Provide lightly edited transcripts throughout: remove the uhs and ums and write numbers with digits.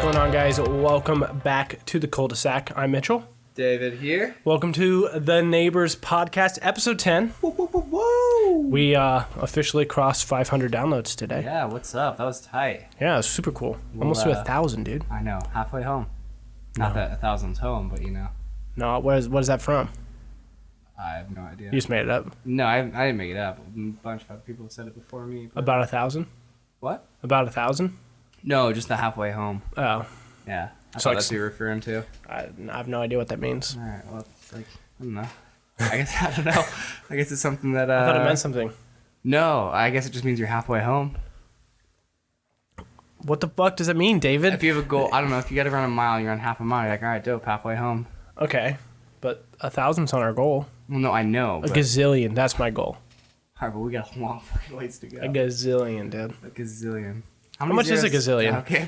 going on, guys? Welcome back to the cul-de-sac. I'm Mitchell. David here. Welcome to the Neighbors Podcast, episode 10. Woo, woo, woo, woo. We officially crossed 500 downloads today. Yeah, what's up? That was tight. Yeah, it was super cool. Almost to 1,000, dude. I know, halfway home. Not that 1,000's home, but you know. No, what is that from? I have no idea. You just made it up. No, I didn't make it up. A bunch of other people have said it before me. But... About 1,000? What? About 1,000? No, just the halfway home. Oh. Yeah. I So thought like- that's what you're referring to. I have no idea what that means. All right, well, it's like, I don't know. I don't know. I guess it's something that... I thought it meant something. No, I guess it just means you're halfway home. What the fuck does it mean, David? If you have a goal, I don't know, if you got to run a mile, you're on half a mile, you're like, all right, dope, halfway home. Okay, but 1,000's on our goal. Well, no, I know. A gazillion, that's my goal. All right, but we got a long fucking ways to go. A gazillion, dude. A gazillion. How much is a gazillion? Okay,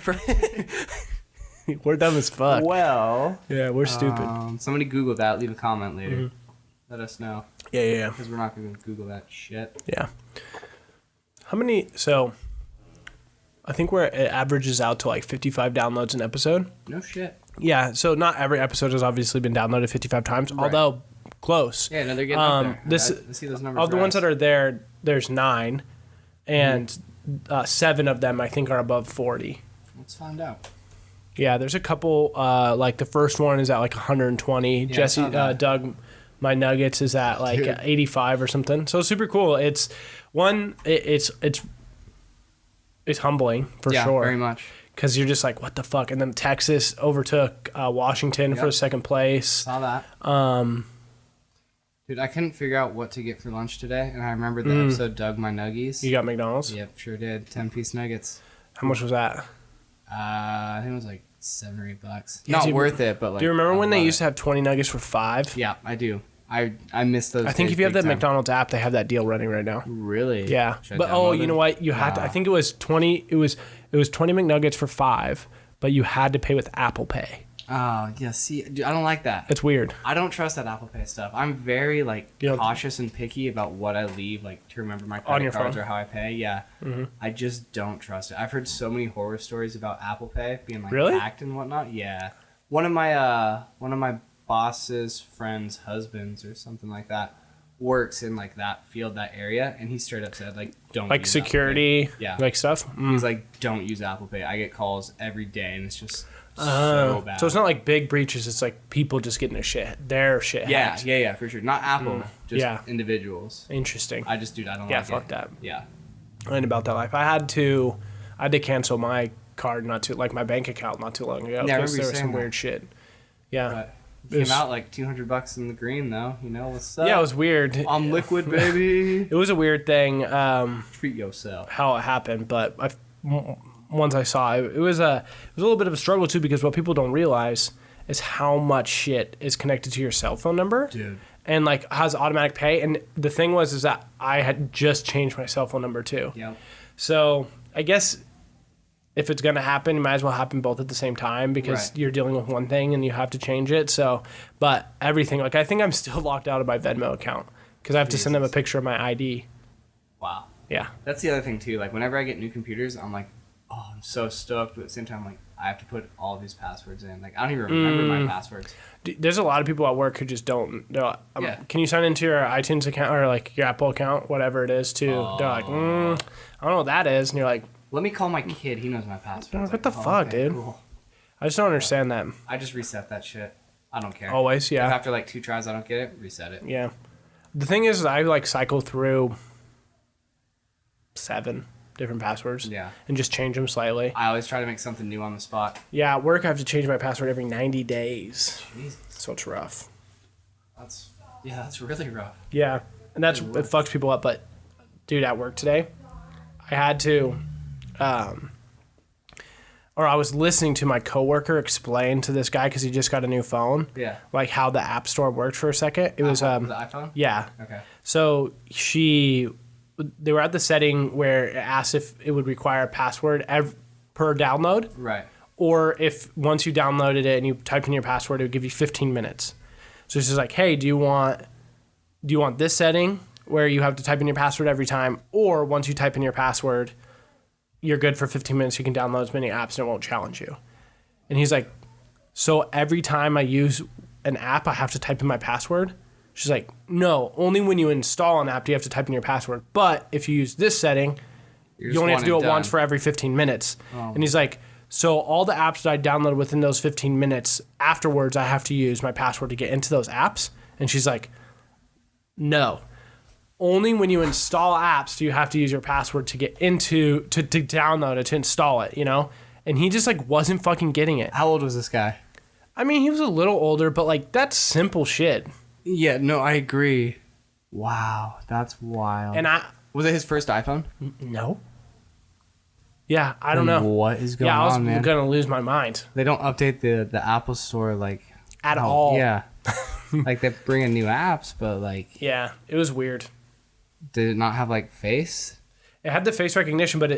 We're dumb as fuck. well, Yeah, we're stupid. somebody Google that. Leave a comment later. Mm-hmm. Let us know. Yeah. Because we're not going to Google that shit. Yeah. How many? So, I think it averages out to like 55 downloads an episode. No shit. Yeah. So not every episode has obviously been downloaded 55 times, Right. although close. Yeah, no, they're getting up there. This I see those numbers. of the ones that are there, there's 9, and 7 of them I think are above 40. Let's find out. Yeah, there's a couple. Like the first one is at like 120. Yeah, Jesse, I saw that. Doug, my Nuggets is at like Dude. 85 or something. So super cool. It's one. It's humbling for Yeah, sure. very much. Because you're just like, what the fuck? And then Texas overtook Washington for Yep. second place. Saw that. Dude, I couldn't figure out what to get for lunch today, and I remember the episode Doug My Nuggies. You got McDonald's. Yep, sure did. 10-piece nuggets. How much was that? I think it was like $7 or $8. Yeah, Not dude, worth it, but like. Do you remember I when they love used it. to have 20 nuggets for $5? Yeah, I do. I miss those. I think days if you have big the time. McDonald's app, they have that deal running right now. Really? Yeah, Should I but download you it? know what? You had to. I think it was 20. It was 20 McNuggets for $5, but you had to pay with Apple Pay. Oh yeah. See, dude, I don't like that. It's weird. I don't trust that Apple Pay stuff. I'm very like You don't- cautious and picky about what I leave, like to remember my On credit your cards phone. or how I pay. Yeah, I just don't trust it. I've heard so many horror stories about Apple Pay being like Really? hacked and whatnot. Yeah, one of my boss's friends' husbands or something like that works in like that field, that area, and he straight up said like don't Like use Apple Pay. security, Yeah. like stuff. He's like, don't use Apple Pay. I get calls every day, and it's just so bad. So it's not like big breaches. It's like people just getting their shit Yeah, hacked. yeah, for sure. Not Apple, just Yeah. individuals. Interesting. I just, dude, I don't Yeah, like fuck it. that. Yeah. I ain't about that life. I had to cancel my card like my bank account not too long ago Yeah, I because remember you there was saying some that. weird shit. Yeah. But It came was- out like $200 in the green, though. You know what's up? Yeah, it was weird. I'm liquid, baby. It was a weird thing. Treat yourself. How it happened, but once I saw it, it was a little bit of a struggle too, because what people don't realize is how much shit is connected to your cell phone number, Dude. and like has automatic pay. And the thing is that I had just changed my cell phone number too. Yep. So I guess if it's gonna happen, it might as well happen both at the same time, because Right. you're dealing with one thing and you have to change it. So, but everything, like I think I'm still locked out of my Venmo account because I have to send them a Jesus. picture of my ID. Wow. Yeah. That's the other thing, too. Like, whenever I get new computers, I'm like, oh, I'm so stoked. But at the same time, like, I have to put all of these passwords in. Like, I don't even remember my passwords. There's a lot of people at work who just don't. Yeah. Can you sign into your iTunes account or like your Apple account, whatever it is, too? They're like, I don't know what that is. And you're like, Let me call my kid. He knows my passwords. what the fuck, dude? Cool. I just don't understand that. I just reset that shit. I don't care. Always, If yeah. after like 2 tries I don't get it, reset it. Yeah. The thing is, I like cycle through 7 different passwords. Yeah. And just change them slightly. I always try to make something new on the spot. Yeah, at work I have to change my password every 90 days. Jesus. So it's rough. That's really rough. Yeah. And it fucks people up. But, dude, at work today, I had to, or I was listening to my coworker explain to this guy, because he just got a new phone, Yeah. like how the App Store worked for a second. It was, The iPhone? yeah. Okay. So they were at the setting where it asked if it would require a password per download, Right. or if once you downloaded it and you typed in your password, it would give you 15 minutes. So it's just like, hey, do you want this setting where you have to type in your password every time, or once you type in your password, you're good for 15 minutes, you can download as many apps and it won't challenge you. And he's like, so every time I use an app, I have to type in my password? She's like, no, only when you install an app do you have to type in your password. But if you use this setting, you only have to do it once for every 15 minutes. Oh. And he's like, so all the apps that I download within those 15 minutes, afterwards I have to use my password to get into those apps? And she's like, no. Only when you install apps do you have to use your password to get into, to download it, to install it, you know? And he just like wasn't fucking getting it. How old was this guy? I mean, he was a little older, but like that's simple shit. Yeah, no, I agree. Wow, that's wild. And was it his first iPhone? No. Yeah, I don't know. What is going on, man? Yeah, I was gonna lose my mind. They don't update the Apple Store like at all. Yeah, like they bring in new apps, but like yeah, it was weird. Did it not have like face? It had the face recognition, but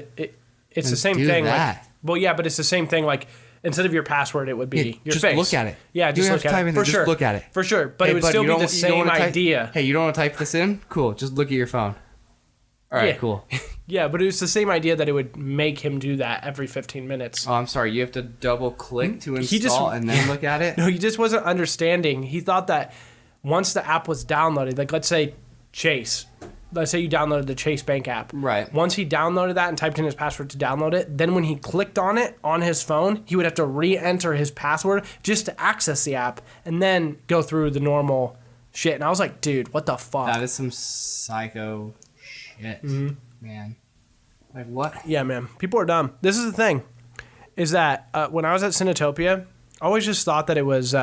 it's the same thing. Like, well, yeah, but it's the same thing. Like instead of your password, it would be your just face. Look at it. Yeah, just look at it. For sure. Just look at it. For sure. But it would still be the same idea. Hey, you don't want to type this in? Cool. Just look at your phone. All right, cool. Yeah, but it was the same idea that it would make him do that every 15 minutes. Oh, I'm sorry. You have to double click to install and then look at it? No, he just wasn't understanding. He thought that once the app was downloaded, like let's say Chase. Let's say you downloaded the Chase Bank app. Right. Once he downloaded that and typed in his password to download it, then when he clicked on it on his phone, he would have to re-enter his password just to access the app and then go through the normal shit. And I was like, dude, what the fuck? That is some psycho shit, man. Like what? Yeah, man. People are dumb. This is the thing, is that when I was at Cinetopia, I always just thought that it was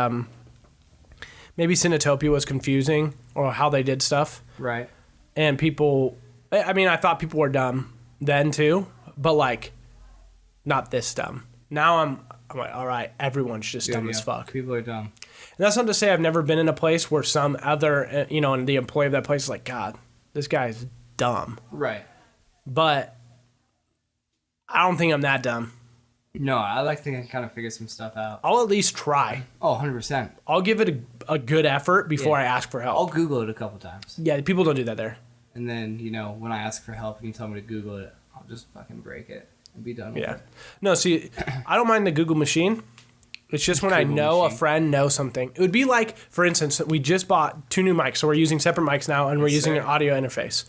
maybe Cinetopia was confusing or how they did stuff. Right. And people, I mean, I thought people were dumb then too, but like, not this dumb. Now I'm like, all right, everyone's just dumb as fuck. People are dumb. And that's not to say I've never been in a place where some other, you know, and the employee of that place is like, God, this guy's dumb. Right. But I don't think I'm that dumb. No, I like to kind of figure some stuff out. I'll at least try. Oh, 100%. I'll give it a good effort before I ask for help. I'll Google it a couple times. Yeah, people don't do that there. And then, you know, when I ask for help and you tell me to Google it, I'll just fucking break it and be done with it. No, see, I don't mind the Google machine. It's just when I know a friend knows something. It would be like, for instance, we just bought 2 new mics, so we're using separate mics now, and we're using an audio interface.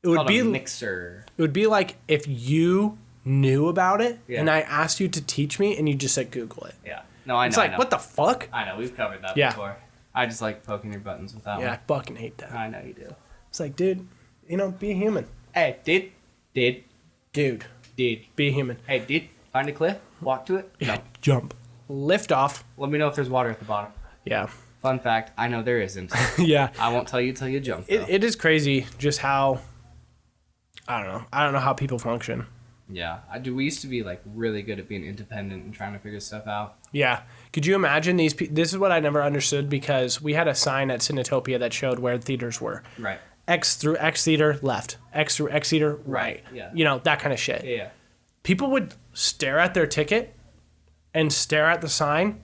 It would be a mixer. It would be like if you knew about it and I asked you to teach me, and you just said Google it. Yeah. No, I know. It's like, what the fuck? I know. We've covered that before. I just like poking your buttons with that one. Yeah, I fucking hate that. I know you do. It's like, dude, you know, be a human. Hey, dude. Dude, be a human. Hey, dude, find a cliff, walk to it, Jump. Lift off. Let me know if there's water at the bottom. Yeah. Fun fact, I know there isn't. Yeah. I won't tell you till you jump, though. It is crazy just how, I don't know how people function. Yeah, we used to be like really good at being independent and trying to figure stuff out. Yeah. Could you imagine these this is what I never understood, because we had a sign at Cinetopia that showed where theaters were. Right. X through X theater, left. X through X theater, right. Yeah. You know, that kind of shit. Yeah. People would stare at their ticket and stare at the sign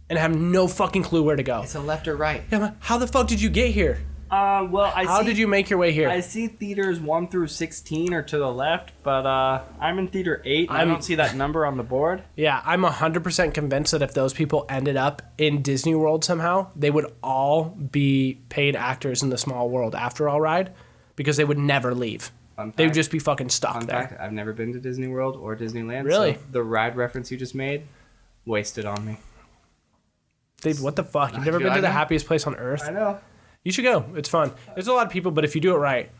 and have no fucking clue where to go. It's a left or right. Yeah, how the fuck did you get here? How did you make your way here? I see theaters 1 through 16 are to the left, but I'm in theater 8 and I don't see that number on the board. Yeah, I'm 100% convinced that if those people ended up in Disney World somehow, they would all be paid actors in the Small World After All ride, because they would never leave. They would just be fucking stuck there. Fun fact, I've never been to Disney World or Disneyland. Really? So the ride reference you just made, wasted on me. Dave, what the fuck? You've never been to the happiest place on earth? I know. You should go. It's fun. There's a lot of people, but if you do it right,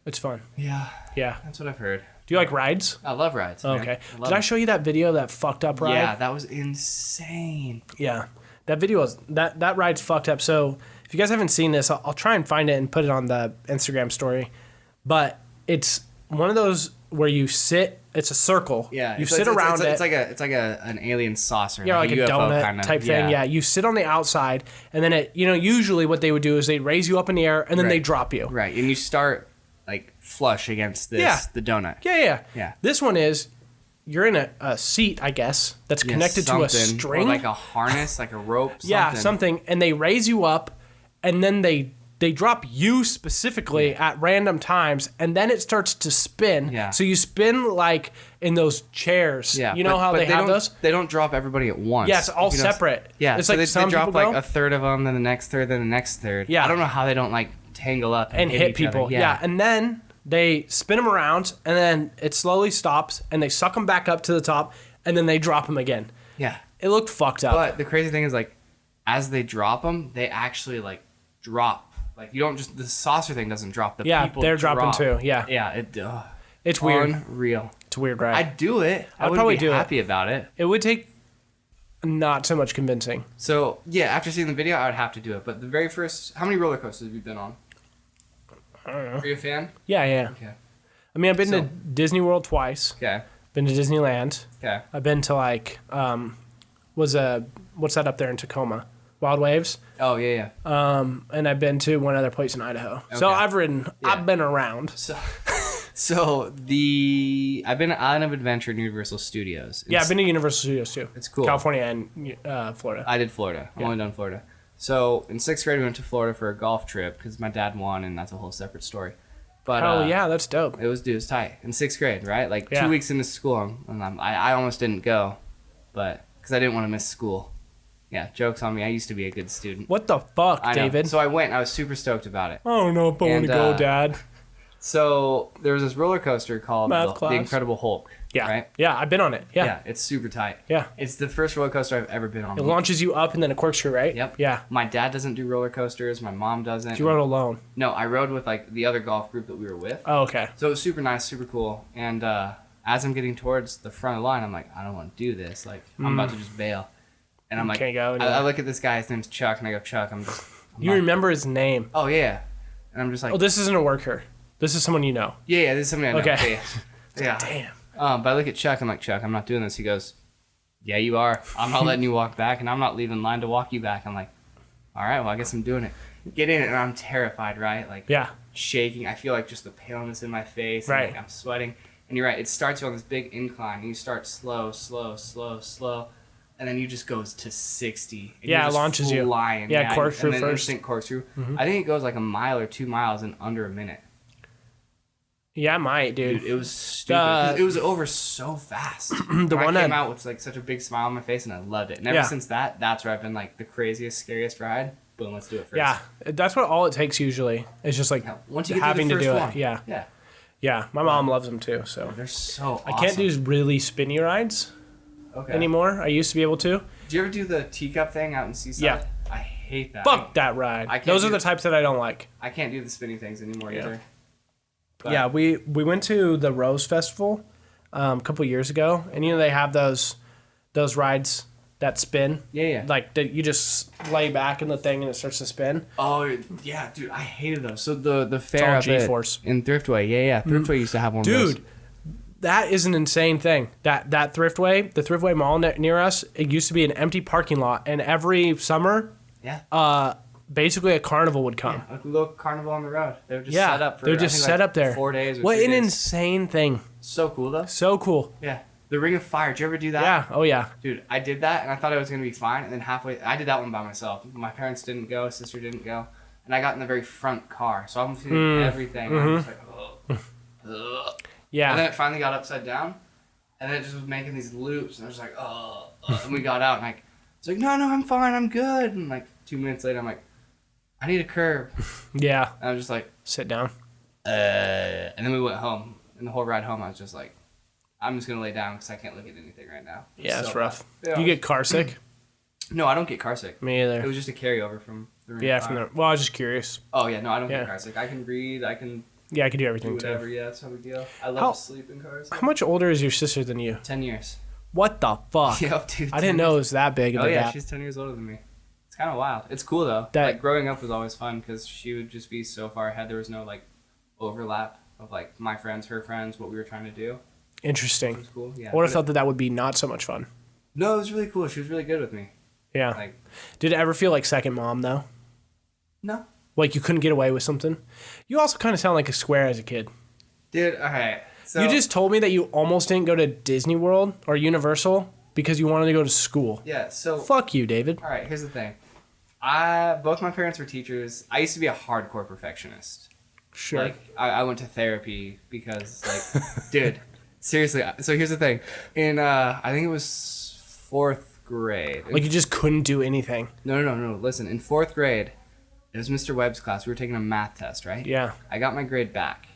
it's fun. Yeah. Yeah. That's what I've heard. Do you like rides? I love rides. Man. Okay. Did I show you that video of that fucked up ride? Yeah, that was insane. Yeah. That video was that ride's fucked up. So if you guys haven't seen this, I'll try and find it and put it on the Instagram story. But it's one of those where you sit. It's a circle. Yeah, you sit around it. It's like an alien saucer. Yeah, like a donut kinda, type thing. Yeah, you sit on the outside, and then usually what they would do is they'd raise you up in the air, and then they drop you. Right, and you start like flush against the donut. Yeah. This one is you're in a seat, I guess, that's connected to a string, or like a harness, like a rope. Yeah, something, and they raise you up, and then they they drop you specifically at random times, and then it starts to spin. Yeah. So you spin like in those chairs. Yeah, You know how they have those? They don't drop everybody at once. Yeah, it's all separate. Yeah, It's so like they some drop people like go a third of them, then the next third, then the next third. Yeah. I don't know how they don't like tangle up and hit each people. other. Yeah. And then they spin them around, and then it slowly stops, and they suck them back up to the top, and then they drop them again. Yeah. It looked fucked up. But the crazy thing is, like, as they drop them, they actually like drop. Like, you don't just the saucer thing doesn't drop. The people they're drop. dropping too. Yeah. Yeah. It's weird. Unreal. It's weird, right? I'd do it. I'd would probably be do it. happy about it. It would take not so much convincing. So yeah, after seeing the video, I would have to do it. But the very first, how many roller coasters have you been on? I don't know. Are you a fan? Yeah. Okay. I mean, I've been So- to Disney World twice. Okay. Been to Disneyland. Okay. I've been to like what's that up there in Tacoma? Wild Waves. Oh yeah, yeah. And I've been to one other place in Idaho. So Okay. I've ridden. Yeah. I've been around. So I've been at Island of Adventure in Universal Studios. Yeah, I've been to Universal Studios too. It's cool. California and Florida. I did Florida. I've only done Florida. So in 6th grade, we went to Florida for a golf trip because my dad won, and that's a whole separate story. But Oh yeah, that's dope. it was tight in 6th grade, right? Like Yeah. 2 weeks into school, and I almost didn't go, but because I didn't want to miss school. Yeah, joke's on me. I used to be a good student. What the fuck, I know. David? So I went. I was super stoked about it. I don't know if I want to And, go, Dad. So there was this roller coaster called Math the class. Incredible Hulk. Yeah, Right? yeah, I've been on it. Yeah, It's super tight. yeah. It's the first roller coaster I've ever been on. It launches you up and then a corkscrew, right? Yep. Yeah. My dad doesn't do roller coasters. My mom doesn't. You rode alone. No, I rode with like the other golf group that we were with. Oh, okay. So it was super nice, super cool. And as I'm getting towards the front of the line, I'm like, I don't want to do this. Like, I'm about to just bail. And I'm like, Can't go I anywhere. look at this guy. His name's Chuck, and I go, Chuck, I'm You not- remember his name? Oh yeah. And I'm just like, Oh, this isn't a worker. This is someone you know. yeah, this is something I know. Okay. Yeah. Damn. But I look at Chuck. I'm like, Chuck, I'm not doing this. He goes, yeah, you are. I'm not letting you walk back, and I'm not leaving line to walk you back. I'm like, all right, well, I guess I'm doing it. Get in it, and I'm terrified, right? Like, Yeah. shaking. I feel like just the paleness in my face. And Right. like I'm sweating. And you're right. It starts you on this big incline. And you start slow, and then you just goes to 60. And Yeah, you're it just launches you. flying. Yeah, corkscrew and then first. instant corkscrew. I think it goes like a mile or 2 miles in under a minute. Yeah, I might, dude. Dude, it was stupid. 'Cause it was over so fast. The I one came that- out with like such a big smile on my face, and I loved it. And ever Yeah. since that's where I've been like the craziest, scariest ride. Boom, let's do it first. Yeah, that's what all it takes usually. It's just like Yeah, once you get having to to the do first it. one. Yeah, Yeah. yeah. My mom loves them too. So They're so awesome. I can't do really spinny rides okay. anymore. I used to be able to. Do you ever do the teacup thing out in Seaside? Yeah. I hate that. Fuck that ride. I can't Those do are the it. types that I don't like. I can't do the spinning things anymore Yeah. either. But- Yeah, we went to the Rose Festival a couple years ago, and you know they have those rides that spin. Yeah. Like that you just lay back in the thing and it starts to spin. Oh yeah, dude, I hated those. So the all fair up G-force. in Thriftway, yeah, Thriftway used to have one of those. Dude, that is an insane thing. That Thriftway, the Thriftway Mall near us, it used to be an empty parking lot, and every summer, Yeah. basically a carnival would come. Like a little carnival on the road. They were just Yeah, set up for they were just I think, set like up there. 4 days or What 3 an days. insane thing! So cool though. So cool. Yeah. The Ring of Fire. Did you ever do that? Yeah. Oh yeah. Dude, I did that and I thought it was gonna be fine, and then halfway I did that one by myself. My parents didn't go, sister didn't go, and I got in the very front car, so I'm feeling everything. I'm just like, ugh. Yeah. And then it finally got upside down, and then it just was making these loops, and I was like, and we got out, and it's like, no, I'm fine, I'm good. And like 2 minutes later, I'm like, I need a curb. Yeah. And I was just like, Sit down. and then we went home, and the whole ride home, I was just like, I'm just gonna lay down because I can't look at anything right now. Yeah, it's So rough. bad. You get car sick? No, I don't get car sick. Me It either. was just a carryover from the Ring Yeah, of from Fire. the. Well, I was just curious. Oh yeah, no, I don't Yeah. get car sick. I can read. I can Yeah, I could do do everything whatever. too. Yeah, that's no big deal. I love How- to sleep in cars. How much older is your sister than you? 10 years. What the fuck? Yep, dude. I didn't know it was that big of Oh a yeah, gap. she's 10 years older than me. It's kind of wild. It's cool though. That- Like growing up was always fun because she would just be so far ahead. There was no like overlap of like my friends, her friends, what we were trying to do. It Interesting. was cool. Yeah. I would have But thought that would be not so much fun. no, it was really cool. She was really good with me. Yeah. Like Did it ever feel like second mom though? no, Like you couldn't get away with something? You also kind of sound like a square as a kid. dude. All right. So You just told me that you almost didn't go to Disney World or Universal because you wanted to go to school. yeah. So Fuck you, David. all right. Here's the thing. Both my parents were teachers. I used to be a hardcore perfectionist. Sure. Like, I went to therapy because, like, dude, seriously. So here's the thing. In, I think it was 4th grade. Like, you just couldn't do anything. No. Listen, in 4th grade, it was Mr. Webb's class. We were taking a math test, right? Yeah. I got my grade back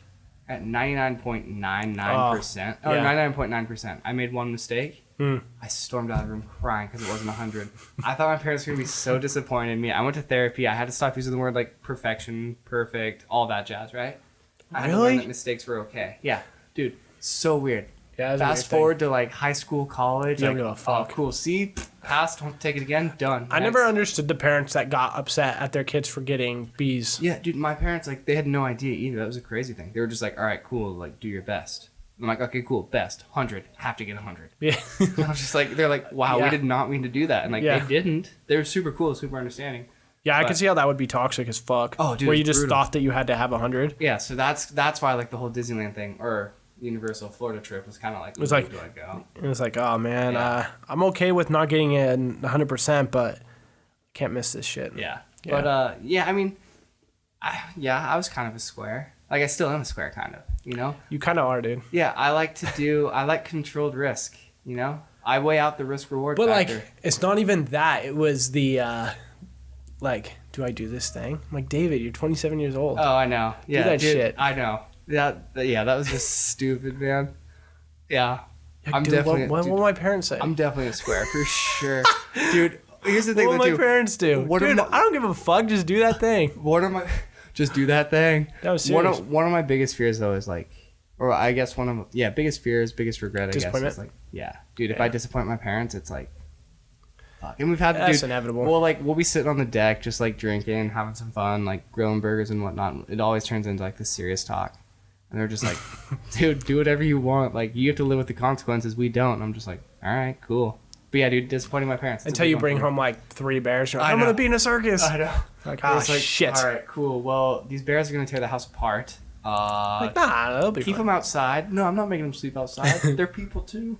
at 99.99%. Oh, yeah. 99.9%. I made one mistake. I stormed out of the room crying because it wasn't 100. I thought my parents were going to be so disappointed in me. I went to therapy. I had to stop using the word like perfection, perfect, all that jazz, right? I had to learn that mistakes were okay. Yeah. Dude, so weird. Yeah, fast forward to like high school, college. You like, don't give a fuck. Oh, cool. See, passed, don't take it again, done. I never understood the parents that got upset at their kids for getting B's. Yeah, dude, my parents, like, they had no idea either. That was a crazy thing. They were just like, all right, cool, like, do your best. I'm like, okay, cool, best, 100, have to get 100. Yeah. I was just like, they're like, wow, Yeah. we did not mean to do that. And, like, Yeah. they didn't. They were super cool, super understanding. Yeah, I But- could see how that would be toxic as fuck. Oh, dude, Where you it's just brutal. thought that you had to have 100. Yeah, so that's why, like, the whole Disneyland thing, or Universal Florida trip was kind of like, was like- do I go? It was like, oh man, Yeah. I'm okay with not getting it 100%, but can't miss this shit. Yeah. Yeah. But, yeah, I mean, I was kind of a square. Like, I still am a square, kind of, you know? You kind of are, dude. Yeah, I like controlled risk, you know? I weigh out the risk reward But factor. like, it's not even that. It was the, like, do I do this thing? I'm like, David, you're 27 years old. Oh, I know. Yeah, that dude, shit. I know. That was just stupid, man. Yeah. Like, I'm dude, definitely What will my parents say? I'm definitely a square for sure. Dude, here's the thing What will though, my too. parents do? What Dude, am I- I don't give a fuck. Just do that thing. What am I just do that thing? That was One serious. of my biggest fears though is like, or I guess biggest fears, biggest regret, I guess, Disappointment? is like, dude, if Yeah. I disappoint my parents, it's like, fuck. And we've had That's dude, inevitable. we'll be sitting on the deck just like drinking, having some fun, like grilling burgers and whatnot. It always turns into like this serious talk. And they're just like, dude, do whatever you want. Like, you have to live with the consequences. We don't. And I'm just like, all right, cool. But yeah, dude, disappointing my parents. It's a Until big you one bring for me. home like 3 bears. You're like, I I'm going to know. be in a circus. I know. Like, It's like, shit. All right, cool. Well, these bears are going to tear the house apart. Like, nah, that'll be Keep fun. them outside. No, I'm not making them sleep outside. They're people too.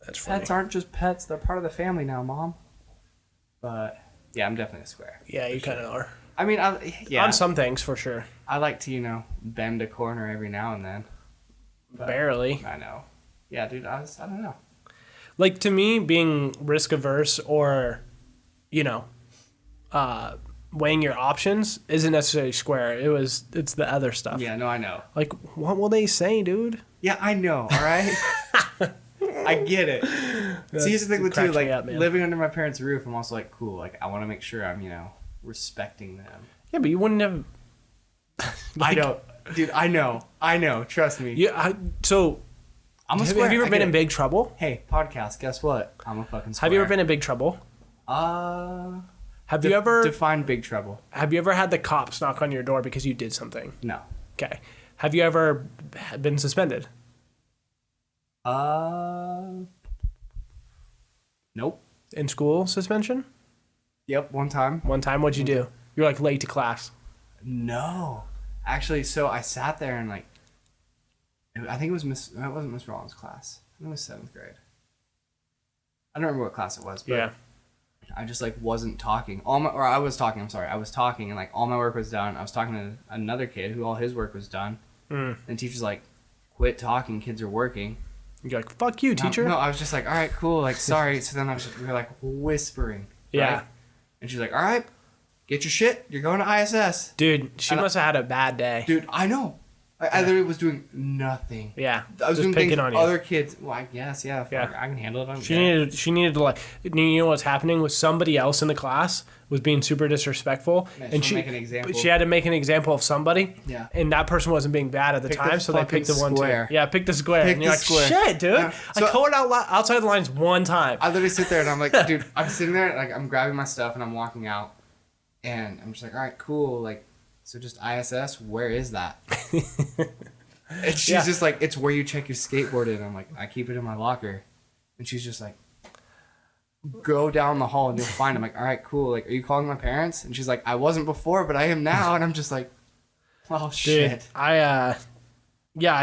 That's funny. Pets aren't just pets. They're part of the family now, Mom. But yeah, I'm definitely a square. Yeah, you kind of are. I mean, On some things, for sure. I like to, bend a corner every now and then. But Barely. I know. Yeah, dude, I don't know. Like, to me, being risk averse or, weighing your options isn't necessarily square. It's the other stuff. Yeah, no, I know. Like, what will they say, dude? Yeah, I know, all right? I get it. See, here's the thing with too, cracks me like, up, man. living under my parents' roof, I'm also like, cool, like, I want to make sure I'm, respecting them. Yeah, but you wouldn't have. I know. Dude, I know, trust me. Yeah. So, I'm a have square. you ever I been get in it. big trouble? Hey, podcast, guess what? I'm a fucking square. Have you ever been in big trouble? Have you ever define big trouble? Have you ever had the cops knock on your door because you did something? No. Okay. Have you ever been suspended? Nope. In school suspension? Yep, one time. One time, what'd you do? You're like late to class. No. Actually, so I sat there and like, I think it was it wasn't Miss Rollins' class. I think it was 7th grade. I don't remember what class it was, but Yeah. I just like wasn't talking. I was talking, I'm sorry. I was talking and like all my work was done. I was talking to another kid who all his work was done. And the teacher's like, quit talking, kids are working. You're like, fuck you, teacher. No, I was just like, all right, cool, like sorry. So then we were like whispering. Yeah. Right? And she's like, all right, get your shit. You're going to ISS. Dude, she And must have had a bad day. Dude, I know. I literally was doing nothing. Yeah. I was just doing picking things on you. other kids. Well, I guess, yeah. Yeah. I can handle it. I don't She care. needed to like, you know what's happening was somebody else in the class was being super disrespectful, Yeah, and she'll make an example. but she had to make an example of somebody, Yeah. and that person wasn't being bad at the Pick the time, so they fucking picked the one square. too. Yeah, pick the square, Pick and you're the like, square. shit, dude. Yeah. So- I called out outside the lines one time. I literally sit there and I'm like, dude, I'm sitting there, like, I'm grabbing my stuff and I'm walking out. And I'm just like, all right, cool. Like, so just ISS, where is that? And she's Yeah. just like, it's where you check your skateboard in. I'm like, I keep it in my locker. And she's just like, go down the hall and you'll find it. I'm like, all right, cool. Like, are you calling my parents? And she's like, I wasn't before, but I am now. And I'm just like, oh, Dude, shit. I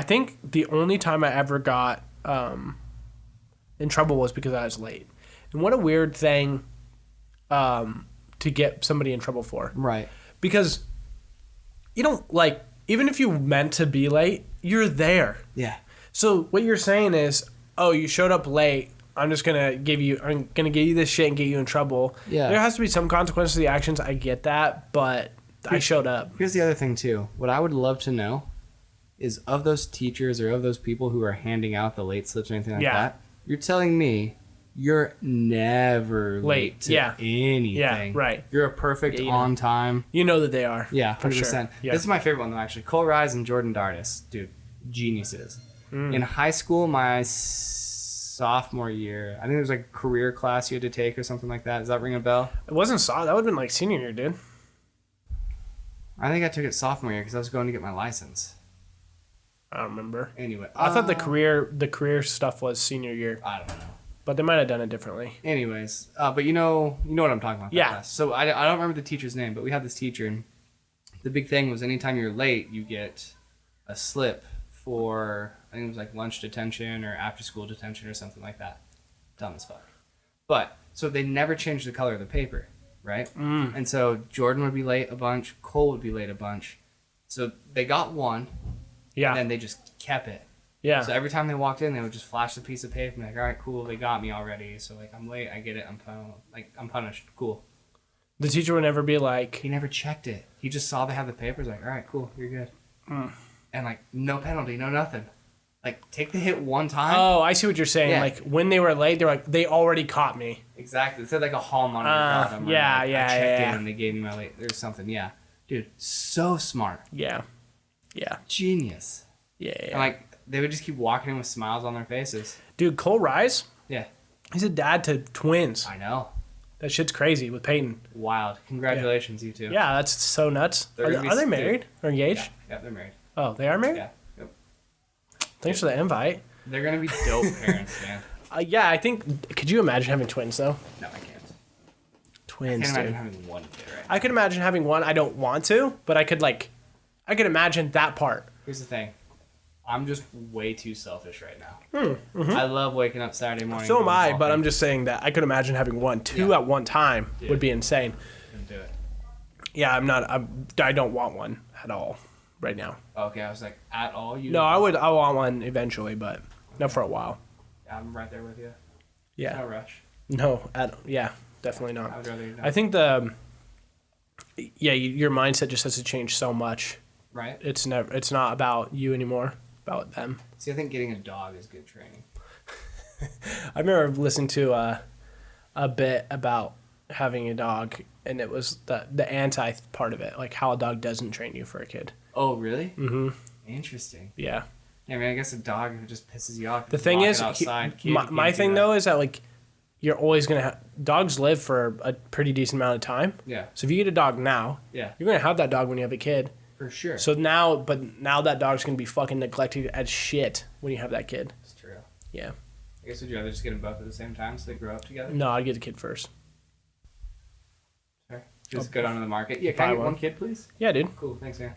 think the only time I ever got in trouble was because I was late. And what a weird thing to to get somebody in trouble for. Right. Because you don't like, even if you meant to be late, you're there. Yeah. So what you're saying is, oh, you showed up late. I'm gonna give you this shit and get you in trouble. Yeah. There has to be some consequence to the actions. I get that, but I showed up. Here's the other thing too. What I would love to know is, of those teachers or of those people who are handing out the late slips or anything like that, you're telling me you're never late to anything. Yeah, right. You're a perfect on time. You know that they are. Yeah, 100%. Sure. Yeah. This is my favorite one though, actually. Cole Rise and Jordan Dardis. Dude, geniuses. In high school, my sophomore year, I think there was like a career class you had to take or something like that. Does that ring a bell? It wasn't that would have been like senior year, dude. I think I took it sophomore year because I was going to get my license. I don't remember. Anyway, I thought the career stuff was senior year, I don't know. but they might have done it differently. Anyways, but you know what I'm talking about. Yeah. Class. So I don't remember the teacher's name, but we had this teacher, and the big thing was anytime you're late, you get a slip for, I think it was like lunch detention or after school detention or something like that. Dumb as fuck. But so they never changed the color of the paper, right? And so Jordan would be late a bunch, Cole would be late a bunch. So they got one. Yeah. And then they just kept it. Yeah. So every time they walked in, they would just flash the piece of paper and be like, all right, cool, they got me already. So like, I'm late, I get it, I'm punished, cool. The teacher would never be like, He never checked it. He just saw they had the papers, like, all right, cool, you're good. And like, no penalty, no nothing. Like, take the hit one time. oh, I see what you're saying. Yeah. Like when they were late, they're like, they already caught me. Exactly. It said like a hall monitor got them. yeah, like, yeah, I checked yeah. in and they gave me my late. There's something. Yeah, dude, so smart, Yeah. Yeah. genius. Yeah. And like, they would just keep walking in with smiles on their faces. Dude, Cole Rise, Yeah, he's a dad to twins. I know. That shit's crazy with Peyton. Wild. Congratulations, you two. Yeah, that's so nuts. They're Are gonna be they sick. married or engaged? Yeah, they're married. Oh, they are married? Yeah. Yep. Thanks for the invite. They're gonna be dope parents, man. Yeah, I think. Could you imagine having twins though? No, I can't. Twins, Can't imagine dude. having one kid, right? I could imagine having one. I don't want to, but I could imagine that part. Here's the thing. I'm just way too selfish right now. I love waking up Saturday morning. So am going I, but golfing. I'm just saying that I could imagine having one. Two at one time would be insane. Couldn't do it. Yeah, I don't want one at all right now. Okay, I was like, at all? You? No, I want one eventually, but not for a while. Yeah, I'm right there with you. Yeah. No rush. No, definitely I not. would rather you not. I think your mindset just has to change so much. Right? It's not about you anymore, about them. See, I think getting a dog is good training. I remember listening to a bit about having a dog, and it was the anti part of it, like how a dog doesn't train you for a kid. Oh, really? Mm-hmm. Interesting. Yeah. Yeah, I mean, I guess a dog just pisses you off. The thing is, my thing though is that like you're always gonna have dogs live for a pretty decent amount of time. Yeah. So if you get a dog now, Yeah. you're gonna have that dog when you have a kid. For sure. So now that dog's gonna be fucking neglected as shit when you have that kid. It's true. Yeah. I guess would you rather just get them both at the same time so they grow up together? No, I'd get the kid first. Sure. Just go down to the market. Yeah, can I Buy get one. one kid, please? Yeah, dude. Cool, thanks, man.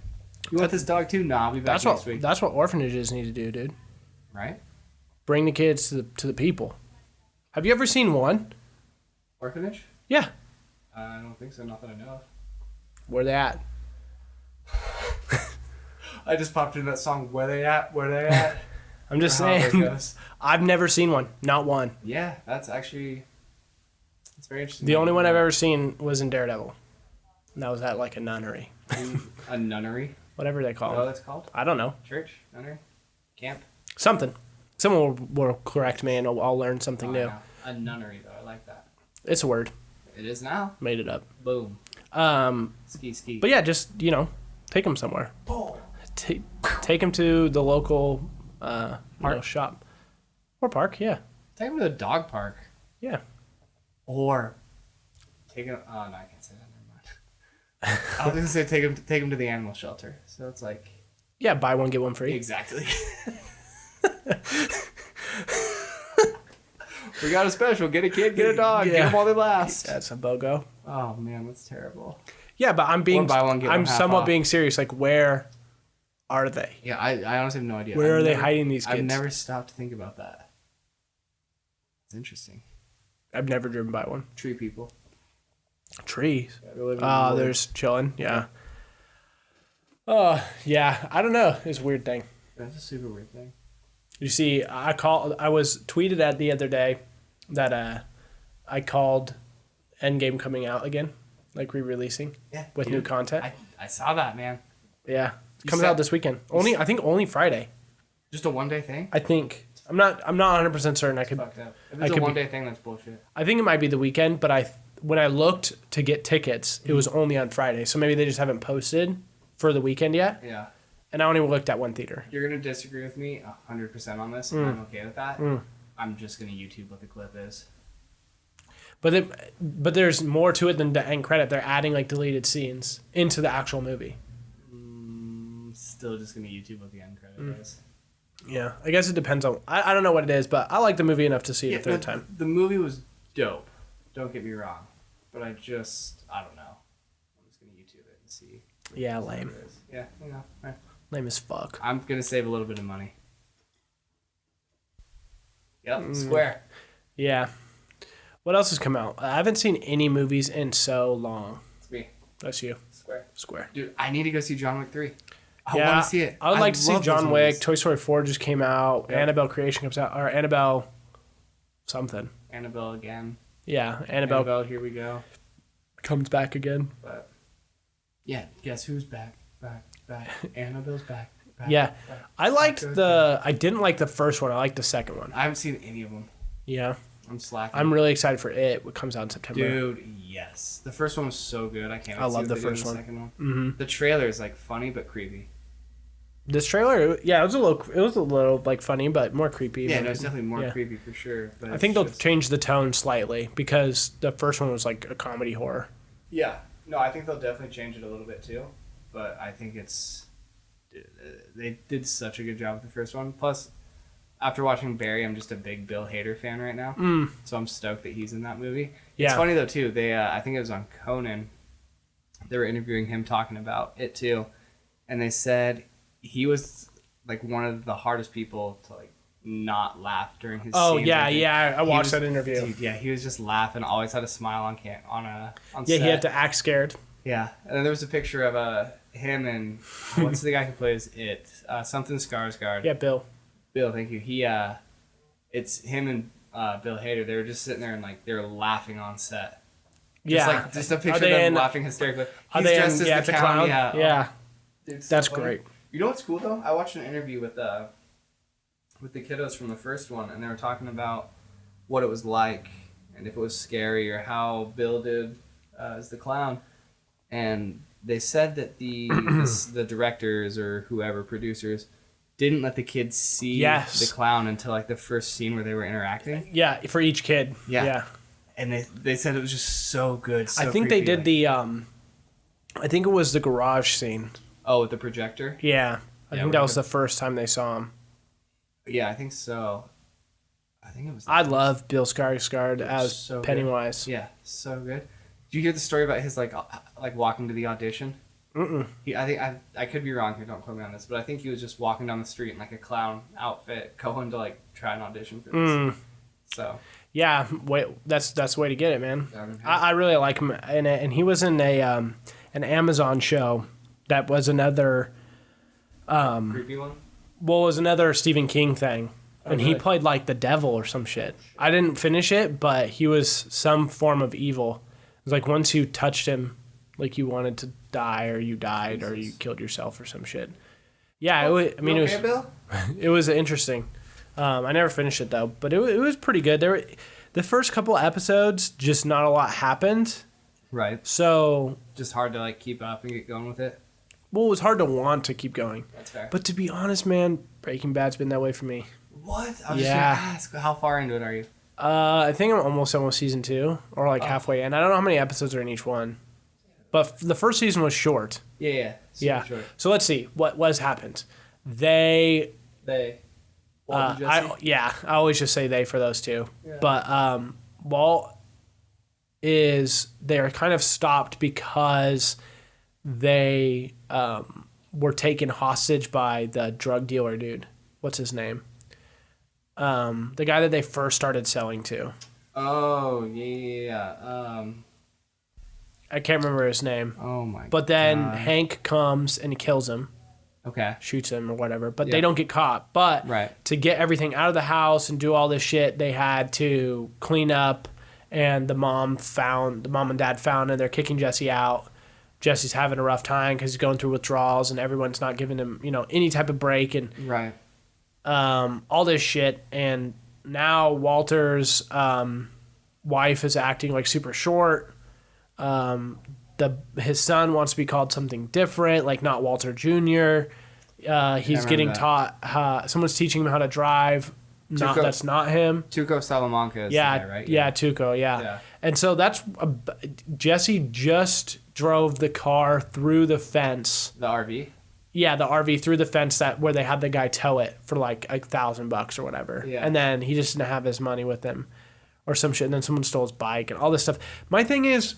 You want this dog too? Nah, I'll be back next week. That's what orphanages need to do, dude. Right? Bring the kids to the people. Have you ever seen one? Orphanage? Yeah. I don't think so. Not that I know of. Where they at? I just popped into that song. Where they at? Where they at? I'm just Or however it saying. goes. I've never seen one. Not one. Yeah, that's actually. It's very interesting. The only one I've ever seen was in Daredevil. And that was at like a nunnery. A nunnery. Whatever they Oh, call it. that's called I don't know. church, nunnery, camp. Something. Someone will correct me and I'll learn something Oh, I new. know. A nunnery though. I like that. It's a word. It is now. Made it up. Boom. Ski. But yeah, just, take them somewhere. Boom. Take them to the local shop. Or park, yeah. Take him to the dog park. Yeah. Or take him. Oh no, I can't say that. Never mind. I was gonna say take him to the animal shelter. So it's like Yeah, buy one, get one free. exactly. We got a special. Get a kid, get a dog. Yeah. Get them while they last. That's a BOGO. Oh man, that's terrible. Yeah, but I'm being Or buy one, get one I'm half somewhat off. being serious. Like, where are they? Yeah, I honestly have no idea. Where are they hiding these kids? I've never stopped to think about that. It's interesting. I've never driven by one. Tree people. Trees. Yeah, they're living in the woods. There's chilling. Yeah. Yeah. I don't know. It's a weird thing. That's a super weird thing. You see, I was tweeted at the other day that I called Endgame coming out again, like re-releasing with new content. I saw that, man. Yeah, it comes out this weekend. I think only Friday. Just a one-day thing? I think I'm not 100% certain. I could. Fucked up. If it's a one-day thing, that's bullshit. I think it might be the weekend, but when I looked to get tickets, it was only on Friday. So maybe they just haven't posted for the weekend yet. Yeah. And I only looked at one theater. You're gonna disagree with me 100% on this, and I'm okay with that. I'm just gonna YouTube what the clip is. But there's more to it than the end credit. They're adding like deleted scenes into the actual movie. Still just gonna YouTube what the end credit is. Yeah, I guess it depends on. I don't know what it is, but I like the movie enough to see it a third time. The movie was dope. Don't get me wrong, but I don't know. I'm just gonna YouTube it and see. Yeah, lame. Yeah, you know. Right. Lame as fuck. I'm gonna save a little bit of money. Yep, Square. Yeah. What else has come out? I haven't seen any movies in so long. It's me. That's you. Square. Dude, I need to go see John Wick 3. I Yeah, want to see it. I would like to see love John those Wick. movies. Toy Story 4 just came out. Yep. Annabelle Creation comes out. Or Annabelle something. Annabelle again. Yeah, Annabelle Here we go. comes back again. But yeah, guess who's back? Annabelle's back. Yeah. I didn't like the first one. I liked the second one. I haven't seen any of them. Yeah. I'm slacking. I'm really excited for it. It comes out in September. Dude, yes. The first one was so good. I can't wait I to see love what the they do in first one. Second one. Mm-hmm. The trailer is like funny but creepy. This trailer, yeah, it was a little like funny, but more creepy. Yeah, but, no, it's definitely more yeah. creepy for sure. But I think they'll change the tone slightly because the first one was like a comedy horror. Yeah, no, I think they'll definitely change it a little bit too. But I think they did such a good job with the first one. Plus, after watching Barry, I'm just a big Bill Hader fan right now. So I'm stoked that he's in that movie. Yeah. It's funny though too. They, I think it was on Conan. They were interviewing him talking about it too, and they said he was like one of the hardest people to like not laugh during his. Oh scenes. yeah. I watched that interview. Dude, yeah, he was just laughing. Always had a smile on Yeah, set. he had to act scared. Yeah, and then there was a picture of him and what's the guy who plays it? Something Skarsgård. Yeah, Bill. Bill, thank you. He it's him and Bill Hader. They were just sitting there and like they were laughing on set. Yeah, Just a picture of them laughing hysterically. He's dressed as the clown. Yeah, yeah. Dude, so That's funny. great. You know what's cool though? I watched an interview with the kiddos from the first one, and they were talking about what it was like and if it was scary or how Bill did as the clown. And they said that the directors or whoever, producers, didn't let the kids see the clown until like the first scene where they were interacting. Yeah, for each kid. Yeah. And they said it was just so good. So I think creepy, they did I think it was the garage scene. Oh, with the projector? Yeah. I think that was the first time they saw him. Yeah, I think so. I think it was. I love Bill Skarsgård as so Pennywise. Good. Yeah, so good. Did you hear the story about his like walking to the audition? I could be wrong here. Don't quote me on this, but I think he was just walking down the street in like a clown outfit, going to like try an audition for this. So. Yeah, that's the way to get it, man. I really like him in it, and he was in an Amazon show that was another creepy one. Well, it was another Stephen King thing, and he played like the devil or some shit. I didn't finish it, but he was some form of evil. It was like once you touched him, like you wanted to die, or you died, or you killed yourself, or some shit. Yeah, it was. I mean, okay, Bill? It was interesting. I never finished it though, but it was pretty good. The first couple episodes, just not a lot happened. Right. So just hard to like keep up and get going with it. Well, it was hard to want to keep going. That's fair. But to be honest, man, Breaking Bad's been that way for me. What? I was just gonna ask, how far into it are you? I think I'm almost season 2, or like halfway in. I don't know how many episodes are in each one, but the first season was short. Yeah. Yeah. Short. So let's see what has happened. I always just say they for those two. Yeah. But Walt they're kind of stopped because they were taken hostage by the drug dealer dude. What's his name? The guy that they first started selling to. Oh yeah. I can't remember his name. Oh my. But then God. Hank comes and he kills him, Okay. shoots him or whatever. But Yeah. they don't get caught. But Right. to get everything out of the house and do all this shit, they had to clean up. And the mom and dad found, and they're kicking Jesse out. Jesse's having a rough time because he's going through withdrawals, and everyone's not giving him, any type of break, and Right. all this shit. And now Walter's wife is acting like super short. His son wants to be called something different, like not Walter Jr. He's getting that. taught. Someone's teaching him how to drive. Tuco. That's not him. Tuco Salamanca is Yeah, the guy, right? yeah, Tuco, yeah. And so Jesse just drove the car through the fence. The RV. Yeah, the RV through the fence where they had the guy tow it for like $1,000 or whatever. Yeah. And then he just didn't have his money with him or some shit. And then someone stole his bike and all this stuff. My thing is,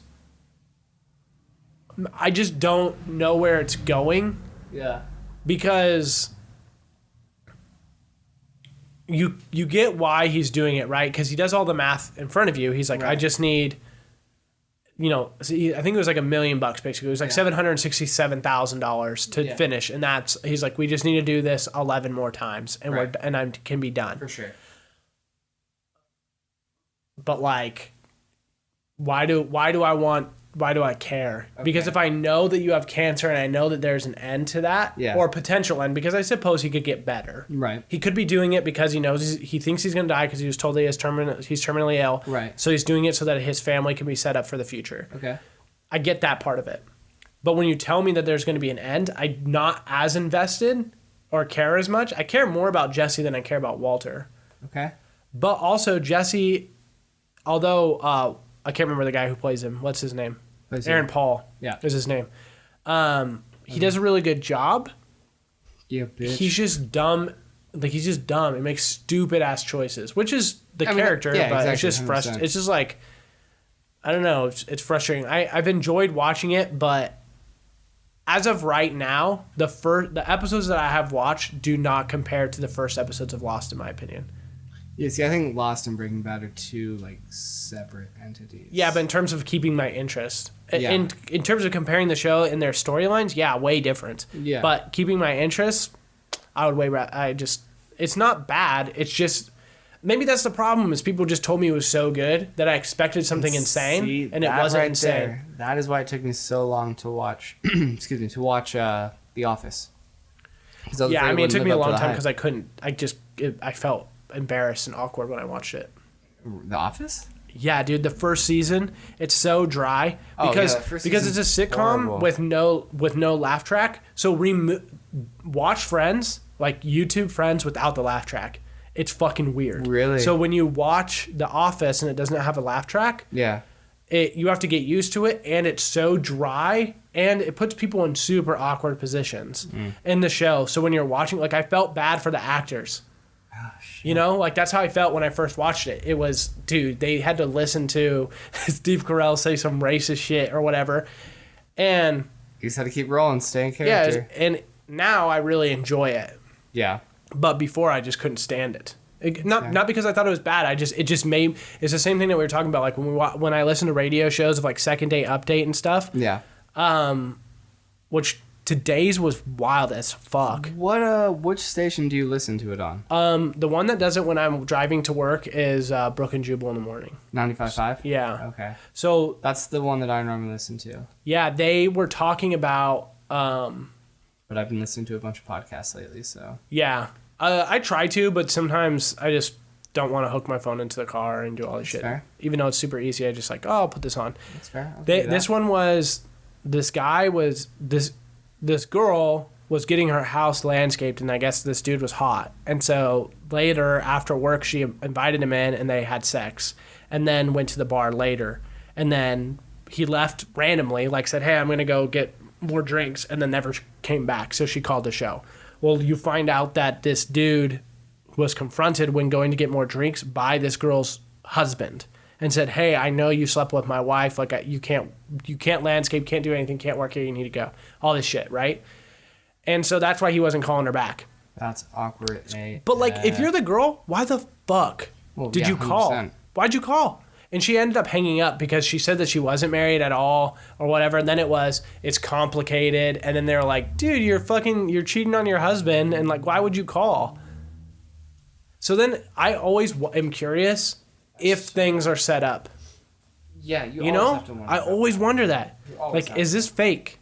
I just don't know where it's going Yeah. because you get why he's doing it, right? Because he does all the math in front of you. He's like, Right. I just need, I think it was like $1 million basically. It was like $767,000 to finish, and he's like, we just need to do this 11 more times, and I can be done. For sure. But like, why do I care? Okay. Because if I know that you have cancer and I know that there's an end to that, or potential end, because I suppose he could get better. Right. He could be doing it because he knows he thinks he's going to die because he was told that he's terminally ill. Right. So he's doing it so that his family can be set up for the future. Okay. I get that part of it. But when you tell me that there's going to be an end, I'm not as invested or care as much. I care more about Jesse than I care about Walter. Okay. But also Jesse, although I can't remember the guy who plays him. What's his name? Aaron Paul. Yeah. Is his name. He does a really good job. Yeah, bitch. He's just dumb. Like, he's just dumb. He makes stupid ass choices, which is the character. yeah, but exactly, it's just 100%. frustrating. It's just like, I don't know. It's frustrating. I've enjoyed watching it, but as of right now, the episodes that I have watched do not compare to the first episodes of Lost, in my opinion. Yeah, see, I think Lost and Breaking Bad are two like separate entities. Yeah, but in terms of keeping my interest, Yeah. in terms of comparing the show and their storylines, yeah, way different. Yeah. But keeping my interest, I would it's not bad. It's just, maybe that's the problem, is people just told me it was so good that I expected something insane, See, and it that wasn't right insane. there, that is why it took me so long to watch. Excuse me, to watch The Office. Yeah, I mean, it took me a long time because I felt embarrassed and awkward when I watched it. The Office. Yeah, dude, the first season, it's so dry because the first it's a season's sitcom horrible. with no laugh track. So watch Friends, like YouTube Friends without the laugh track. It's fucking weird. Really? So when you watch The Office and it doesn't have a laugh track, Yeah. you have to get used to it, and it's so dry, and it puts people in super awkward positions in the show. So when you're watching, like, I felt bad for the actors. Like, that's how I felt when I first watched it. It was, dude, they had to listen to Steve Carell say some racist shit or whatever. And You just had to keep rolling, stay in yeah, character. and now I really enjoy it. Yeah. But before, I just couldn't stand it. Not because I thought it was bad. It's the same thing that we were talking about. Like when I listen to radio shows of like Second Day Update and stuff. Yeah. Which today's was wild as fuck. Which station do you listen to it on? The one that does it when I'm driving to work is Brook and Jubal in the morning. 95.5? Yeah. Okay. So That's the one that I normally listen to. yeah, they were talking about But I've been listening to a bunch of podcasts lately, so. yeah. I try to, but sometimes I just don't want to hook my phone into the car and do all this shit. Fair. Even though it's super easy, I just like, I'll put this on. That's fair. I'll do that. This one was, this girl was getting her house landscaped, and I guess this dude was hot. And so later, after work, she invited him in, and they had sex, and then went to the bar later. And then he left randomly, like said, hey, I'm going to go get more drinks, and then never came back. So she called the show. Well, you find out that this dude was confronted when going to get more drinks by this girl's husband and said, hey, I know you slept with my wife. Like, you can't landscape, can't do anything, can't work here, you need to go. All this shit, right? And so that's why he wasn't calling her back. That's awkward, mate. But, like, if you're the girl, why the fuck did you call? 100%. Why'd you call? And she ended up hanging up because she said that she wasn't married at all or whatever. And then it's complicated. And then they're like, dude, you're cheating on your husband. And like, why would you call? So then I always am curious if things are set up. Yeah, you know, always have to wonder. I always wonder that. Like, is this fake?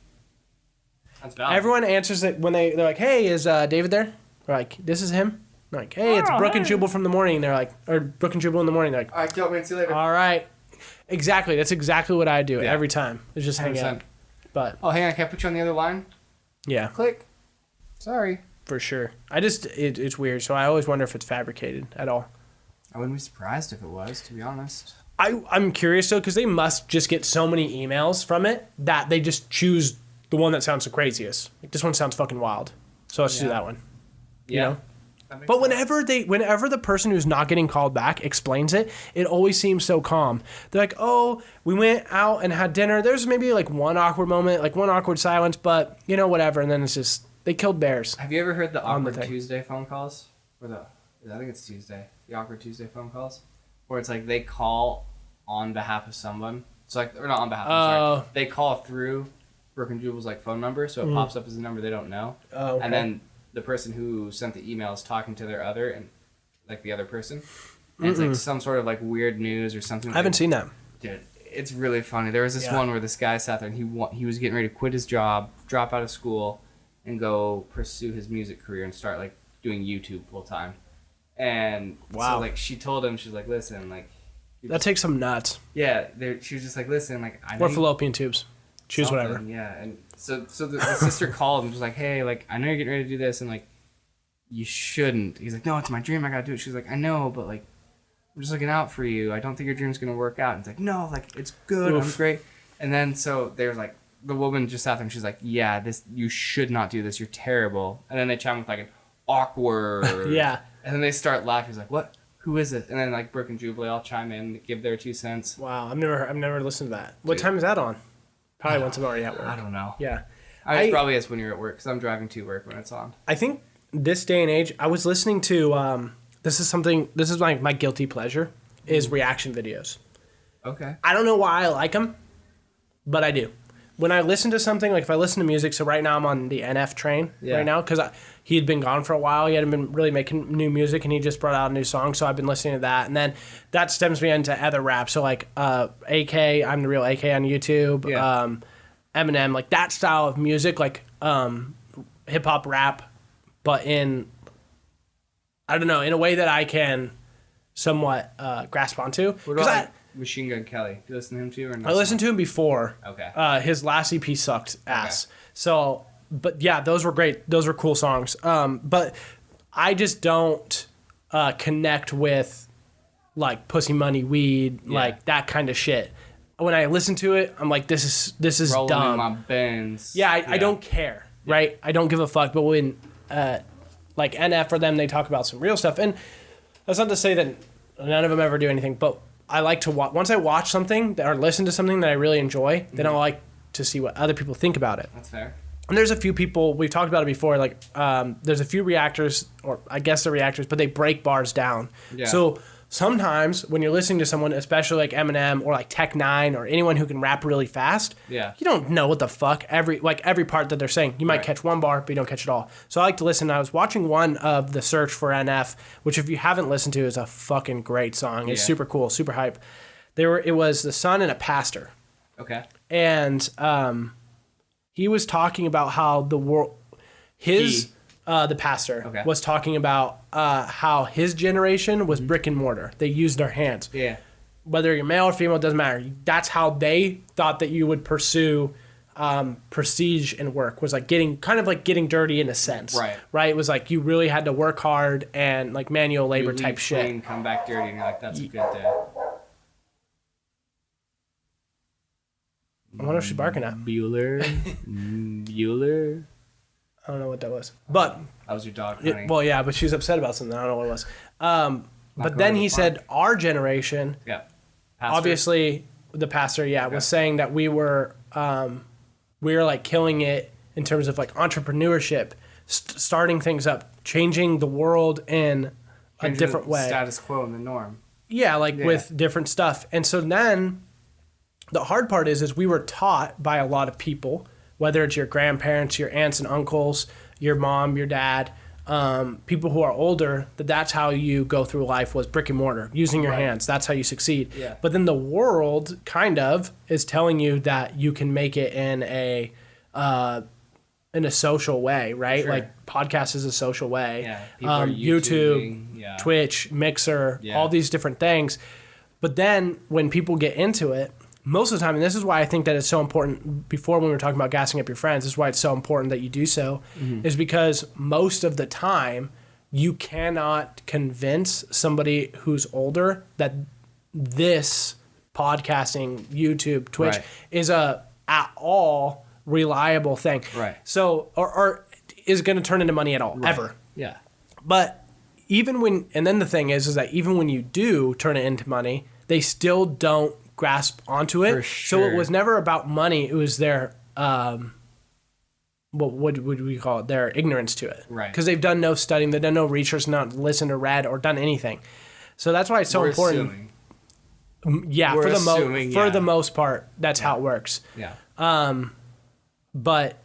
That's valid. Everyone answers it when they're like, hey, is David there? They're like, this is him. They're like, hey, it's Brooke and Jubal from the morning. They're like, or Brooke and Jubal in the morning. They're like, all right, dope, man. See you later. all right. Exactly. That's exactly what I do every time. It's just hang 100%. out. But Oh, hang on. Can I put you on the other line? yeah, Click. Sorry. for sure. It's weird. So I always wonder if it's fabricated at all. I wouldn't be surprised if it was, to be honest. I'm curious though, because they must just get so many emails from it that they just choose the one that sounds the craziest. Like, this one sounds fucking wild. So let's do that one. Yeah. You know? But whenever the person who's not getting called back explains it, it always seems so calm. They're like, oh, we went out and had dinner. There's maybe like one awkward moment, like one awkward silence, but you know, whatever. And then it's just, they killed bears. Have you ever heard the On the Awkward thing. Tuesday phone calls? I think it's Tuesday. The Awkward Tuesday phone calls? Where it's like they call on behalf of someone. It's like, or not on behalf, I'm sorry. They call through Brooke and Jubal's like phone number, so it pops up as a number they don't know. Oh, okay. And then the person who sent the email is talking to their other, and like the other person. And it's like some sort of like weird news or something. I haven't seen that. Dude, it's really funny. There was this one where this guy sat there and he was getting ready to quit his job, drop out of school, and go pursue his music career and start like doing YouTube full time. And so like she told him, she's like, listen, like That takes some nuts. yeah, she was just like, listen, like I know Or you- fallopian tubes. Choose something, whatever. Yeah, and so the sister called and was like, hey, like I know you're getting ready to do this, and like you shouldn't. He's like, no, it's my dream. I gotta do it. She's like, I know, but like I'm just looking out for you. I don't think your dream's gonna work out. And it's like, no, like it's good. I'm great. And then so there's like the woman just sat there and she's like, yeah, this you should not do this. You're terrible. And then they chime with like an awkward. Yeah. And then they start laughing. He's like, what? Who is it? And then like Brooke and Jubilee all chime in, give their 2 cents. Wow, I've never listened to that. What time is that on? Probably once I'm already at work. I don't know. Yeah. I probably is when you're at work because I'm driving to work when it's on. I think this day and age, I was listening to this is my guilty pleasure is reaction videos. Okay. I don't know why I like them, but I do. When I listen to something, like if I listen to music, so right now I'm on the NF train right now because he had been gone for a while. He hadn't been really making new music, and he just brought out a new song, so I've been listening to that. And then that stems me into other rap. So like AK, I'm the Real AK on YouTube, Eminem, like that style of music, like hip-hop rap, but in, I don't know, in a way that I can somewhat grasp onto. What about Machine Gun Kelly? Do you listen to him too? Or not? I listened to him before. Okay. His last EP sucked ass. Okay. So, but yeah, those were great. Those were cool songs. But I just don't connect with like Pussy Money Weed, like that kind of shit. When I listen to it, I'm like, this is Rolling dumb. in my Benz. Yeah, I don't care, right? I don't give a fuck. But when like NF for them, they talk about some real stuff, and that's not to say that none of them ever do anything, but I like to watch. Once I watch something or listen to something that I really enjoy, then I like to see what other people think about it. That's fair. And there's a few people, we've talked about it before, like there's a few reactors, or I guess they're reactors, but they break bars down. Yeah. So sometimes when you're listening to someone, especially like Eminem or like Tech-9 or anyone who can rap really fast, you don't know what the fuck every part that they're saying. You might catch one bar, but you don't catch it all. So I like to listen. I was watching one of The Search for NF, which if you haven't listened to is a fucking great song. It's super cool, super hype. It was the son and a pastor. Okay. And he was talking about how the world, the pastor was talking about how his generation was brick and mortar. They used their hands. Yeah. Whether you're male or female, it doesn't matter. That's how they thought that you would pursue prestige and work, was like getting dirty in a sense. Right. It was like you really had to work hard and like manual labor type shit. Clean, come back dirty, and you're like, that's a good day. I wonder if she's barking at. Bueller. I don't know what that was. But that was your dog, honey. Well, yeah, but she's upset about something. I don't know what it was. But then he said our generation, obviously the pastor, was saying that we were like killing it in terms of like entrepreneurship, starting things up, changing the world in a different way. Status quo and the norm. Yeah, like with different stuff. And so then the hard part is we were taught by a lot of people, whether it's your grandparents, your aunts and uncles, your mom, your dad, people who are older, that's how you go through life, was brick and mortar, using your hands. That's how you succeed. Yeah. But then the world kind of is telling you that you can make it in a social way, right? Sure. Like podcast is a social way. Yeah. People are YouTube, Twitch, Mixer, all these different things. But then when people get into it, most of the time, and this is why I think that it's so important, before when we were talking about gassing up your friends, this is why it's so important that you do so, is because most of the time you cannot convince somebody who's older that this podcasting, YouTube, Twitch is a at all reliable thing. Right. So, or is going to turn into money at all, ever. Yeah. But even when, and then the thing is that even when you do turn it into money, they still don't grasp onto it. For sure. So it was never about money. It was their, what would we call it? Their ignorance to it. Right. Because they've done no studying, they've done no research, not listened or read or done anything. So that's why it's so important. Assuming. Yeah, We're for assuming, the most part, that's how it works. Yeah. But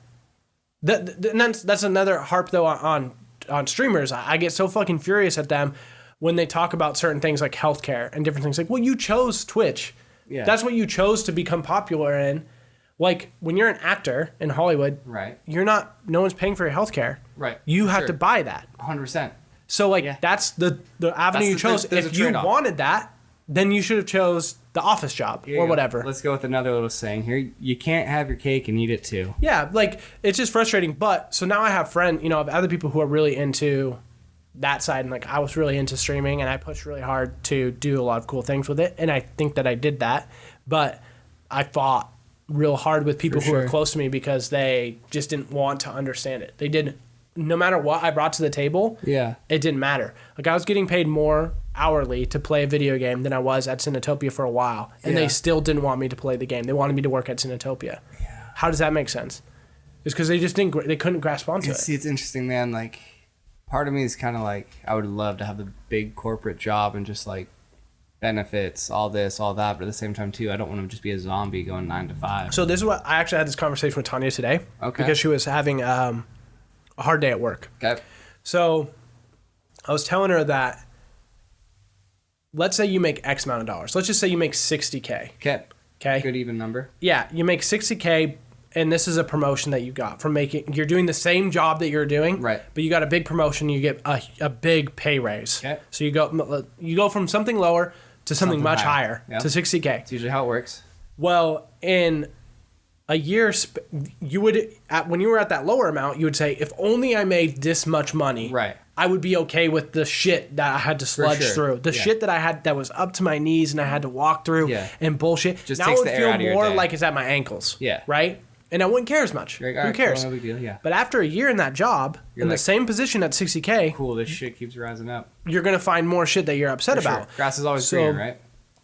that's another harp though on streamers. I get so fucking furious at them when they talk about certain things like healthcare and different things. Like, well, you chose Twitch. Yeah. That's what you chose to become popular in. Like when you're an actor in Hollywood, Right. no one's paying for your healthcare. Right. You have Sure. to buy that. 100%. So like that's the avenue you chose. there's a If you trade-off. wanted that, then you should have chose the office job Here you or go. whatever. Let's go with another little saying here. You can't have your cake and eat it too. Yeah, like it's just frustrating. But so now I have I have other people who are really into that side, and like I was really into streaming, and I pushed really hard to do a lot of cool things with it, and I think that I did that. But I fought real hard with people who were close to me because they just didn't want to understand it. They didn't. No matter what I brought to the table, it didn't matter. Like I was getting paid more hourly to play a video game than I was at Cinetopia for a while, and they still didn't want me to play the game. They wanted me to work at Cinetopia. Yeah. How does that make sense? It's because they just didn't. They couldn't grasp onto it. See, it's interesting, man. Like, part of me is kind of like, I would love to have the big corporate job and just like benefits, all this, all that. But at the same time, too, I don't want to just be a zombie going 9 to 5. So this is what I actually had this conversation with Tanya today. Okay. Because she was having a hard day at work. Okay. So I was telling her that, let's say you make X amount of dollars. Let's just say you make $60K. Okay. Okay. Good even number. Yeah, you make $60K, and this is a promotion that you got from making. You're doing the same job that you're doing, Right. But you got a big promotion. You get a big pay raise. Okay. So you go from something lower to something much higher Yep. to $60K. That's usually how it works. Well, in a year, you would when you were at that lower amount, you would say, if only I made this much money, Right. I would be okay with the shit that I had to sludge through, the shit that I had that was up to my knees and I had to walk through and bullshit. Just now takes it would the air feel out of your more day. like it's at my ankles, Yeah. right? And I wouldn't care as much. You're like, Who "Alright, cares? cool, no big deal, yeah. But after a year in that job, in the like, same position at 60K, Cool, this shit keeps rising up. you're gonna find more shit that you're upset For sure. about. Grass is always So- greener, right?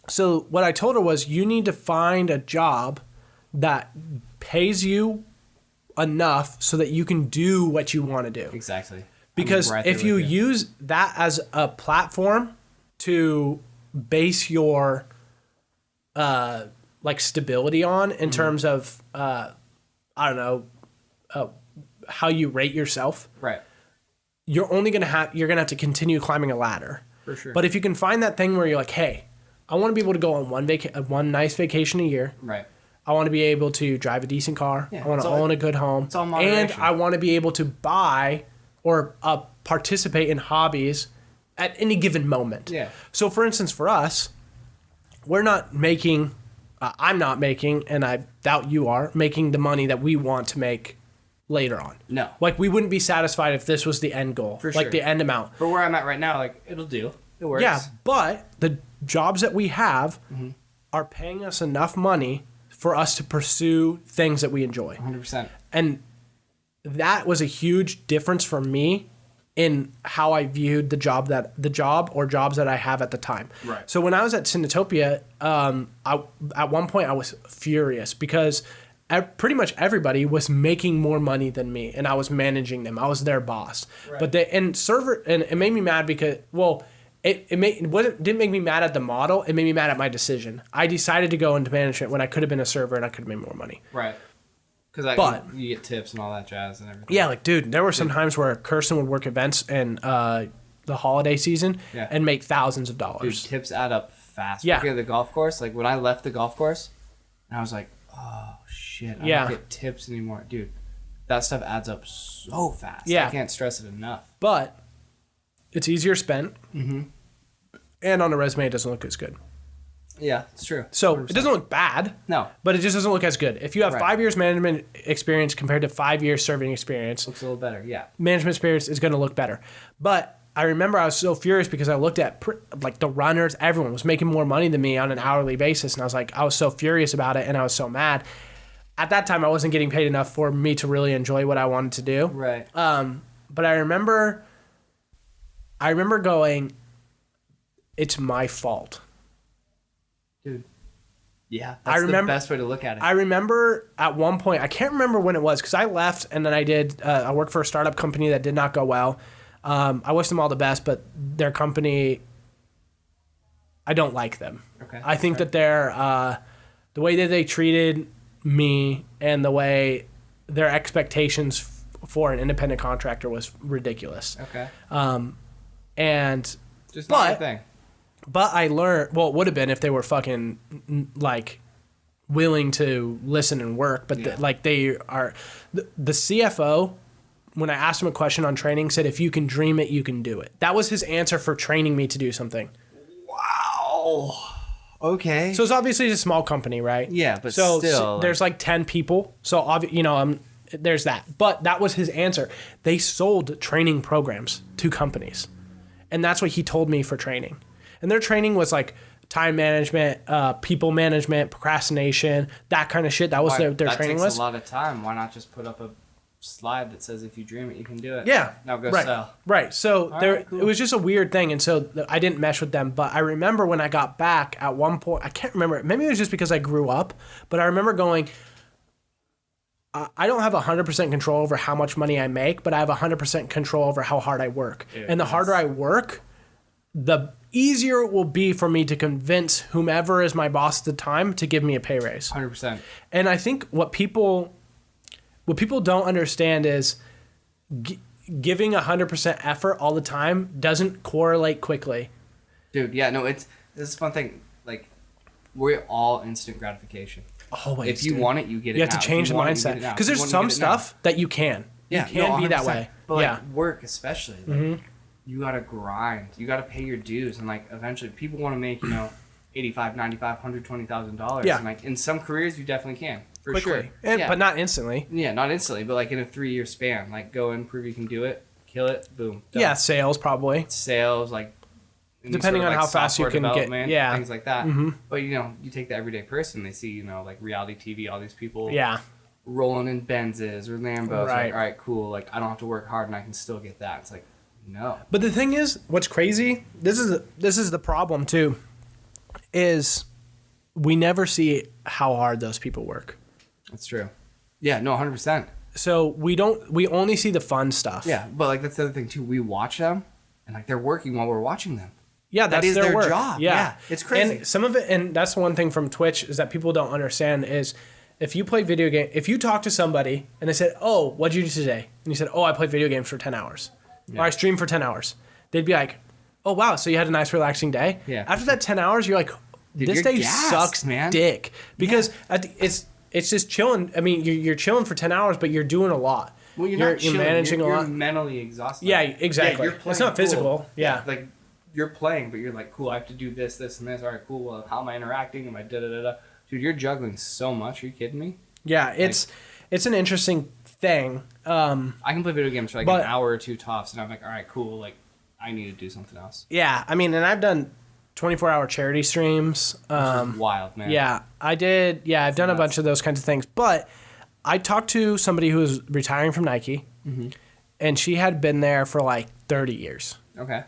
So what I told her was, you need to find a job that pays you enough so that you can do what you want to do. Exactly. Because I'm right there if you with use that as a platform to base your like stability on in terms of I don't know how you rate yourself, Right. you're gonna have to continue climbing a ladder. For sure. But if you can find that thing where you're like, hey, I want to be able to go on one nice vacation a year. Right. I want to be able to drive a decent car. Yeah, I want to it's all- own a good home. it's all And moderation. I want to be able to buy or participate in hobbies at any given moment. Yeah. So, for instance, for us, we're not making, I'm not making, and I doubt you are, making the money that we want to make later on. No. Like, we wouldn't be satisfied if this was the end goal. For like sure. the end amount. For where I'm at right now, like, it'll do. It works. Yeah, but the jobs that we have Mm-hmm. are paying us enough money for us to pursue things that we enjoy. 100%. And that was a huge difference for me in how I viewed the job or jobs that I have at the time. Right. So when I was at Cinetopia, at one point I was furious because pretty much everybody was making more money than me, and I was managing them. I was their boss. Right. But and it made me mad because, well, didn't make me mad at the model. It made me mad at my decision. I decided to go into management when I could have been a server and I could have made more money. Right. Because you get tips and all that jazz and everything. Yeah, like, dude, there were some times where Kirsten would work events in the holiday season and make thousands of dollars. Dude, tips add up fast. Yeah. Working at the golf course, like when I left the golf course, and I was like, oh, shit, I don't get tips anymore. Dude, that stuff adds up so fast. Yeah. I can't stress it enough. But it's easier spent. Mm-hmm. And on a resume, it doesn't look as good. Yeah, it's true. So 100%. it doesn't look bad. No. But it just doesn't look as good. If you have 5 years management experience compared to 5 years serving experience, Looks a little better, yeah. management experience is going to look better. But I remember I was so furious because I looked at like the runners, everyone was making more money than me on an hourly basis. And I was so furious about it and I was so mad. At that time, I wasn't getting paid enough for me to really enjoy what I wanted to do. Right. But I remember going, it's my fault. Dude. Yeah, that's the best way to look at it. I remember at one point, I can't remember when it was, because I left and then I worked for a startup company that did not go well. I wish them all the best, but their company, I don't like them. Okay. I think that the way that they treated me and the way their expectations for an independent contractor was ridiculous. Okay. And just not your thing. But I learned, well, it would have been if they were fucking like willing to listen and work. But they are, the CFO, when I asked him a question on training, said, if you can dream it, you can do it. That was his answer for training me to do something. Wow. Okay. So it's obviously a small company, right? Yeah, but so still. There's like 10 people. So, there's that. But that was his answer. They sold training programs to companies. And that's what he told me for training. And their training was like time management, people management, procrastination, that kind of shit. That was their training was. That takes a lot of time. Why not just put up a slide that says if you dream it, you can do it? Yeah. Now go right. sell. Right. So Cool. It was just a weird thing. And so I didn't mesh with them. But I remember when I got back at one point, I can't remember. Maybe it was just because I grew up. But I remember going, I don't have 100% control over how much money I make, but I have 100% control over how hard I work. Yeah, and the harder I work, the easier it will be for me to convince whomever is my boss at the time to give me a pay raise. 100%. And I think what people don't understand is giving 100% effort all the time doesn't correlate quickly. Dude, yeah, no, this is a fun thing. Like, we're all instant gratification. Always. If you want it, you get it. You have to change the mindset. Because there's some stuff that you can. Yeah, you can be that way. But like work especially. Like, you gotta grind. You gotta pay your dues, and like eventually, people want to make $85,000, $95,000, $120,000. Yeah. And like in some careers, you definitely can for quickly. sure. But not instantly. Yeah, not instantly, but like in a 3-year span, like go and prove you can do it, kill it, boom. Done. Yeah, sales probably. Sales, like depending on how fast you can get, things like that. Mm-hmm. But you take the everyday person, they see like reality TV, all these people. Yeah. Rolling in Benzes or Lambos. Right. Like, all right, cool. Like I don't have to work hard and I can still get that. It's like. No. But the thing is, what's crazy, this is the problem too, is we never see how hard those people work. That's true. Yeah, no, 100%. So we only see the fun stuff. Yeah, but like that's the other thing too. We watch them and like they're working while we're watching them. Yeah, that is their work. job. Yeah, it's crazy. And some of it, and that's the one thing from Twitch is that people don't understand is if you play video game, if you talk to somebody and they said, "Oh, what'd you do today?" and you said, "Oh, I played video games for 10 hours." Yeah. Or I streamed for 10 hours. They'd be like, oh, wow, so you had a nice, relaxing day? Yeah. After that 10 hours, you're like, this day gassed, sucks, man. Dick. Because it's just chilling. I mean, you're chilling for 10 hours, but you're doing a lot. Well, you're managing a lot. You're mentally exhausted. Yeah, exactly. Yeah, it's not physical. Cool. Yeah. Like, you're playing, but you're like, cool, I have to do this, this, and this. All right, cool. Well, how am I interacting? Am I da-da-da-da? Dude, you're juggling so much. Are you kidding me? Yeah, it's an interesting thing. I can play video games for like an hour or two tops, and I'm like, all right, cool. Like, I need to do something else. Yeah, I mean, and I've done 24-hour charity streams. Which is wild, man. Yeah, I did. Yeah, I've done a bunch of those kinds of things. But I talked to somebody who was retiring from Nike, and she had been there for like 30 years. Okay.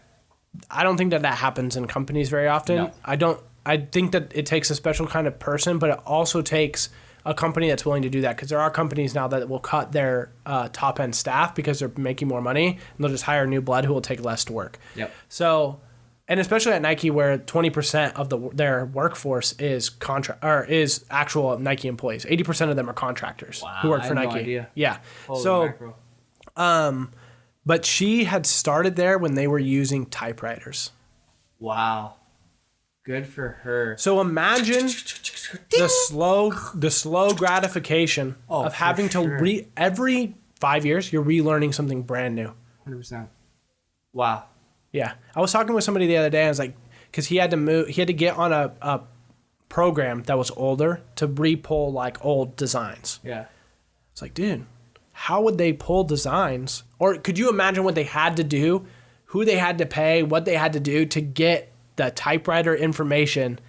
I don't think that happens in companies very often. No. I think that it takes a special kind of person, but it also takes a company that's willing to do that, because there are companies now that will cut their top end staff because they're making more money, and they'll just hire new blood who will take less to work. Yep. So And especially at Nike, where 20% of their workforce is is actual Nike employees. 80% of them are contractors who work for Nike. No idea. Yeah. Holy So, mackerel. but she had started there when they were using typewriters. Wow. Good for her. So imagine the slow gratification of having to every 5 years you're relearning something brand new. 100%. Wow. Yeah, I was talking with somebody the other day. I was like, because he had to get on a program that was older to re-pull like old designs. Yeah. It's like, dude, how would they pull designs? Or could you imagine what they had to do, who they had to pay, what they had to do to get the typewriter information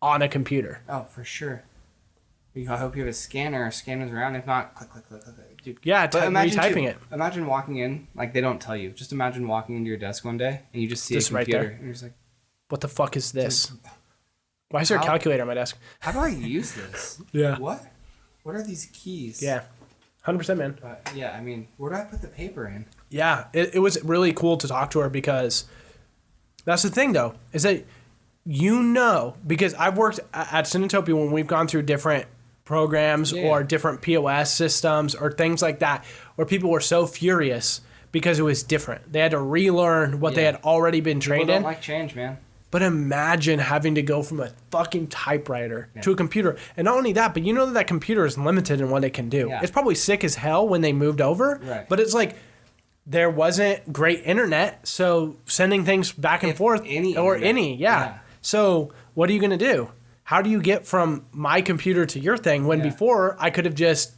on a computer? Oh, for sure. I hope you have a scanner or scanners around. If not, click, click, click, click. Dude. Yeah, retyping it. Imagine walking in, like they don't tell you. Just imagine walking into your desk one day and you just see Just a right computer there. and you're just like, What the fuck is this? Why is there a calculator on my desk? how do I use this? Yeah. What? What are these keys? Yeah, 100%, man. But yeah, I mean, where do I put the paper in? Yeah, it was really cool to talk to her because that's the thing, though, is that because I've worked at Cinetopia when we've gone through different programs or different POS systems or things like that, where people were so furious because it was different. They had to relearn what they had already been trained People don't in. like change, man. But imagine having to go from a fucking typewriter to a computer. And not only that, but you know that computer is limited in what it can do. Yeah. It's probably sick as hell when they moved over. Right. But it's like there wasn't great internet, so sending things back and forth. Yeah. So what are you going to do? How do you get from my computer to your thing when before I could have just,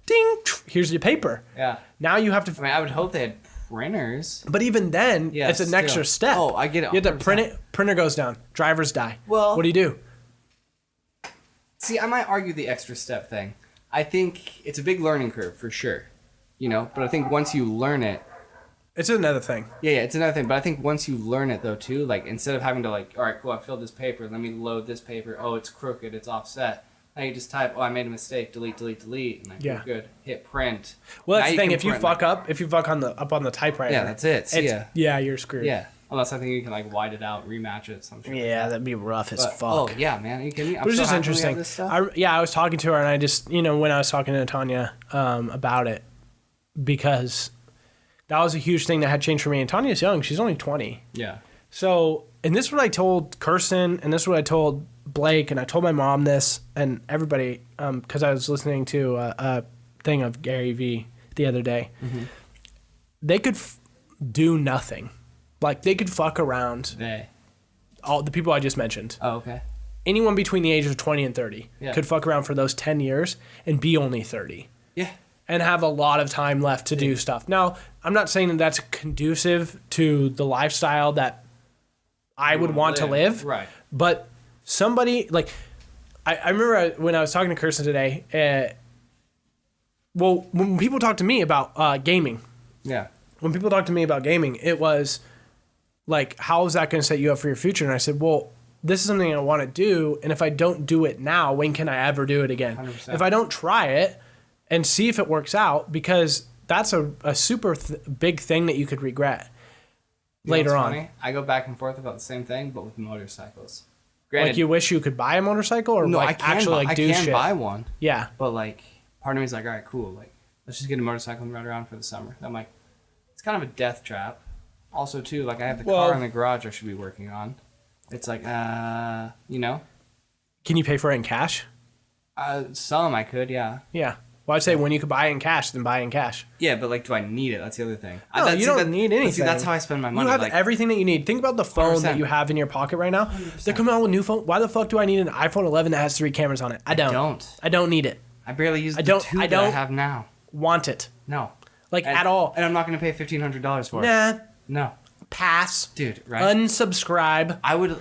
ding, here's your paper. Yeah. Now you have to... I mean, I would hope they had printers. But even then, it's an extra step. Oh, I get it. You have to 100%. print it. Printer goes down. Drivers die. Well- what do you do? See, I might argue the extra step thing. I think it's a big learning curve for sure. You know, but I think once you learn it, It's another thing. yeah, it's another thing. But I think once you learn it though too, like instead of having to like, all right, cool, I filled this paper, let me load this paper. Oh, it's crooked, it's offset. Now you just type, oh, I made a mistake, delete, delete, delete, and like, Yeah. you're good. Hit print. Well, Now that's the thing. can If you print, fuck up, on the typewriter, yeah, that's it. See ya. yeah, you're screwed. Yeah, unless I think you can like white it out, rematch it, some shit. Yeah, that'd be rough as But, fuck. oh yeah, man, are you kidding me? I'm But it's so just happy we have interesting. this stuff. I was talking to her, and I just, when I was talking to Tanya about it, because that was a huge thing that had changed for me. And Tanya's young; she's only 20. Yeah. So, and this is what I told Kirsten, and this is what I told Blake, and I told my mom this, and everybody, because I was listening to a thing of Gary Vee the other day. Mm-hmm. They could do nothing. Like, they could fuck around. They. All the people I just mentioned. Oh, okay. Anyone between the ages of 20 and 30 Yeah. could fuck around for those 10 years and be only 30. Yeah. And have a lot of time left to do stuff. Now, I'm not saying that that's conducive to the lifestyle that I would want to live. Right. But somebody, like, I remember when I was talking to Kirsten today, when people talk to me about gaming, Yeah. it was like, how is that going to set you up for your future? And I said, well, this is something I want to do. And if I don't do it now, when can I ever do it again? 100%. If I don't try it and see if it works out, because that's a super big thing that you could regret You know later what's on. funny? I go back and forth about the same thing, but with motorcycles. Like, you wish you could buy a motorcycle, or no, like I can actually buy, like do I can shit? buy one, Yeah. but like part of me is like, all right, cool, like let's just get a motorcycle and ride around for the summer. I'm like, it's kind of a death trap. Also, too, like I have the car in the garage I should be working on. It's like, you know, Can you pay for it in cash? some I could, yeah. Yeah. Well, I'd say when you could buy it in cash, then buy it in cash. Yeah, but like, do I need it? That's the other thing. No, you don't need anything. See, that's how I spend my money. You have like, everything that you need. Think about the phone that 100%. you have in your pocket right now. 100%. They're coming out with new phone. Why the fuck do I need an iPhone 11 that has 3 cameras on it? I don't. I don't need it. I barely use the don't- two I that I don't- have now. Want it. No. Like, And- at all. And I'm not going to pay $1,500 for it. Nah. No. Pass. Dude, right? Unsubscribe. I would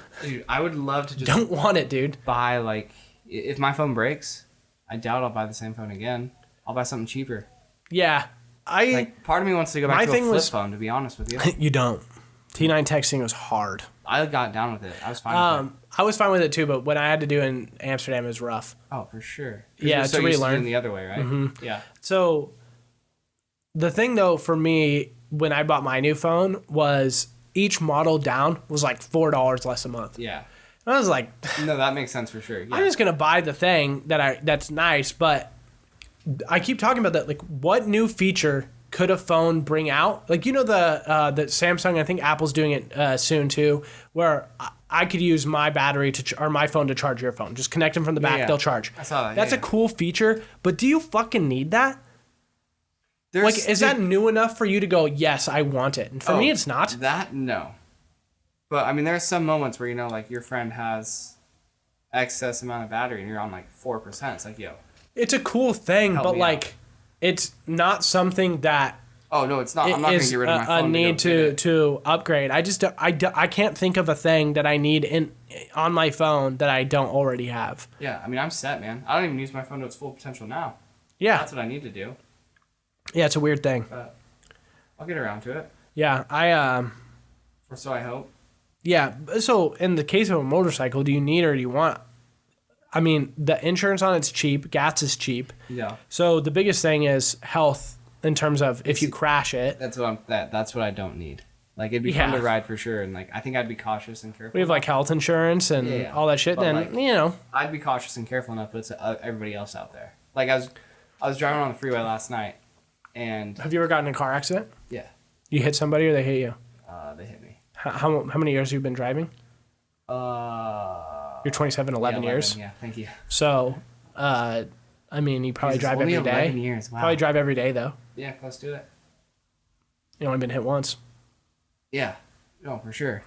love to just Don't want it, dude. buy, like, if my phone breaks, I doubt I'll buy the same phone again. I'll buy something cheaper. Yeah. Like, part of me wants to go My back to a thing flip was- phone, to be honest with you. You don't. T9 texting was hard. I got down with it. I was fine with it. I was fine with it too, but when I had to do it in Amsterdam, it was rough. Oh, for sure. 'Cause Yeah, you're so to used relearn. doing the other way, right? Yeah. So the thing though for me when I bought my new phone was each model down was like $4 less a month. Yeah. And I was like, No, that makes sense for sure. Yeah. I'm just gonna buy the thing that's nice, but I keep talking about that. Like, what new feature could a phone bring out? Like, the Samsung, I think Apple's doing it soon too, where I could use my battery or my phone to charge your phone. Just connect them from the back, they'll charge. I saw that. That's a cool feature, but do you fucking need that? Is that new enough for you to go, yes, I want it? And for me, it's not. That, no. But, I mean, there are some moments where, like, your friend has excess amount of battery and you're on, like, 4%. It's like, yo. It's a cool thing, but, like, it's not something that... Oh, no, it's not. I'm not going to get rid of my phone. A need to upgrade. I can't think of a thing that I need on my phone that I don't already have. Yeah, I mean, I'm set, man. I don't even use my phone to its full potential now. Yeah. That's what I need to do. Yeah, it's a weird thing. But I'll get around to it. Yeah, Or so I hope. Yeah, so in the case of a motorcycle, do you need or do you want? I mean, the insurance on it's cheap. Gas is cheap. Yeah. So the biggest thing is health in terms of if you crash it. That's what I don't need. Like, it'd be fun to ride for sure, and like I think I'd be cautious and careful. We have like health insurance and all that shit. But, then I'd be cautious and careful enough, but it's everybody else out there. Like I was driving on the freeway last night, and have you ever gotten in a car accident? Yeah. You hit somebody or they hit you? They hit me. How many years have you been driving? You're 27, 11 years. Yeah, thank you. So, I mean, you probably drive every day. 11 years. Wow. Probably drive every day though. Yeah, close to it. You only been hit once. Yeah, no, for sure.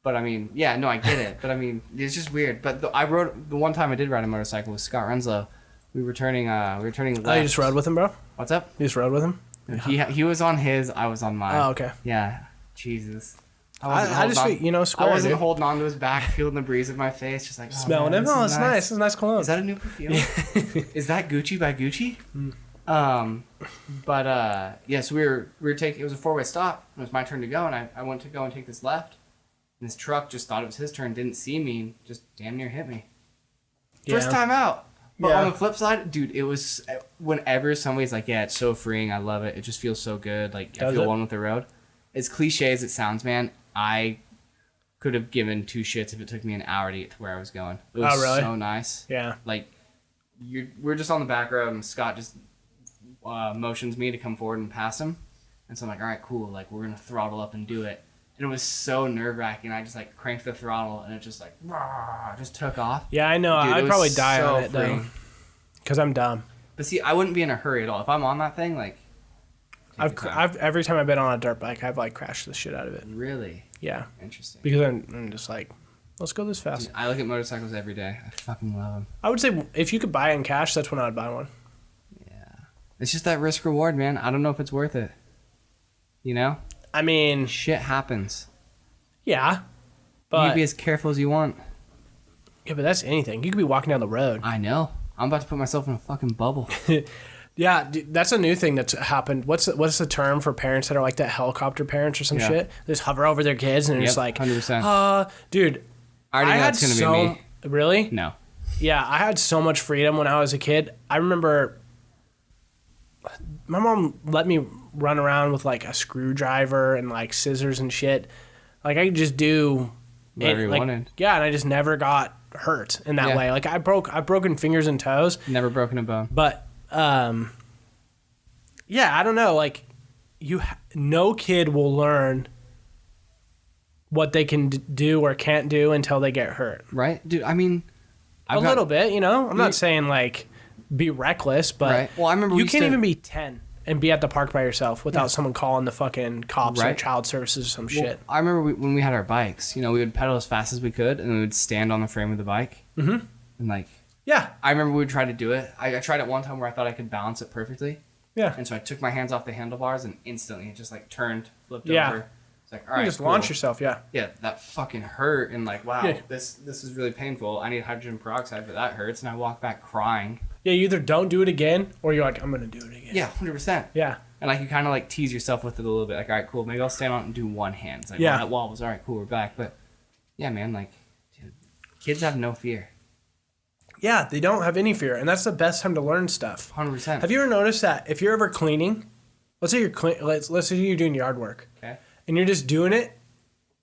But I mean, yeah, no, I get it. But I mean, it's just weird. But the one time I did ride a motorcycle with Scott Renslow. We were turning left. Oh, you just rode with him, bro? What's up? You just rode with him? He was on his, I was on mine. Oh, okay. Yeah, Jesus. I just feel, square, I wasn't dude. holding on to his back, feeling the breeze of my face, just like smelling it. Oh, it's nice. It's a nice cologne. Is that a new perfume? Is that Gucci by Gucci? Yeah. So we were taking. It was a 4-way stop. It was my turn to go, and I went to go and take this left. And this truck just thought it was his turn, didn't see me, and just damn near hit me. First time out. But on the flip side, dude, it was whenever somebody's like, yeah, it's so freeing. I love it. It just feels so good. Like I feel one with the road. As cliche as it sounds, man, I could have given two shits if it took me an hour to get to where I was going. It was so nice. Yeah. Like, we're just on the back road, and Scott just motions me to come forward and pass him. And so I'm like, all right, cool. Like, we're going to throttle up and do it. And it was so nerve-wracking. I just, like, cranked the throttle, and it just, like, just took off. Yeah, I know. Dude, I'd probably die on it, freeing. though. Because I'm dumb. But see, I wouldn't be in a hurry at all. If I'm on that thing, like... I've every time I've been on a dirt bike, I've like crashed the shit out of it. Really? Yeah. Interesting. Because I'm just like, let's go this fast. Dude, I look at motorcycles every day. I fucking love them. I would say if you could buy it in cash, that's when I would buy one. Yeah. It's just that risk reward, man. I don't know if it's worth it. You know? I mean, shit happens. Yeah. But you can be as careful as you want. Yeah, but that's anything. You could be walking down the road. I know. I'm about to put myself in a fucking bubble. Yeah, dude, that's a new thing that's happened. What's the term for parents that are like that helicopter parents or some shit? They just hover over their kids and they're just like, 100%. Dude, I already know it's gonna be me. Really? No. Yeah, I had so much freedom when I was a kid. I remember my mom let me run around with like a screwdriver and like scissors and shit. Like I could just do whatever you wanted. Yeah, and I just never got hurt in that way. Like I've broken fingers and toes. Never broken a bone. But yeah, I don't know. Like, no kid will learn what they can do or can't do until they get hurt. Right, dude. I mean, a little bit. I'm not saying like be reckless, but well, I remember you can't even be 10 and be at the park by yourself without someone calling the fucking cops or child services or some shit. I remember when we had our bikes. We would pedal as fast as we could, and we would stand on the frame of the bike. Mm-hmm. And like. Yeah. I remember we would try to do it. I tried it one time where I thought I could balance it perfectly. Yeah. And so I took my hands off the handlebars and instantly it just like turned, flipped over. It's like, all right, you just launch yourself, yeah. Yeah, that fucking hurt and like, wow, this is really painful. I need hydrogen peroxide, but that hurts. And I walk back crying. Yeah, you either don't do it again or you're like, I'm going to do it again. Yeah, 100%. Yeah. And like you kind of like tease yourself with it a little bit. Like, all right, cool. Maybe I'll stand on it and do one hand. It's like, well, that wall was all right, cool, we're back. But yeah, man, like, dude, kids have no fear. Yeah, they don't have any fear, and that's the best time to learn stuff. 100%. Have you ever noticed that if you're ever cleaning, let's say you're say you're doing yard work, okay, and you're just doing it,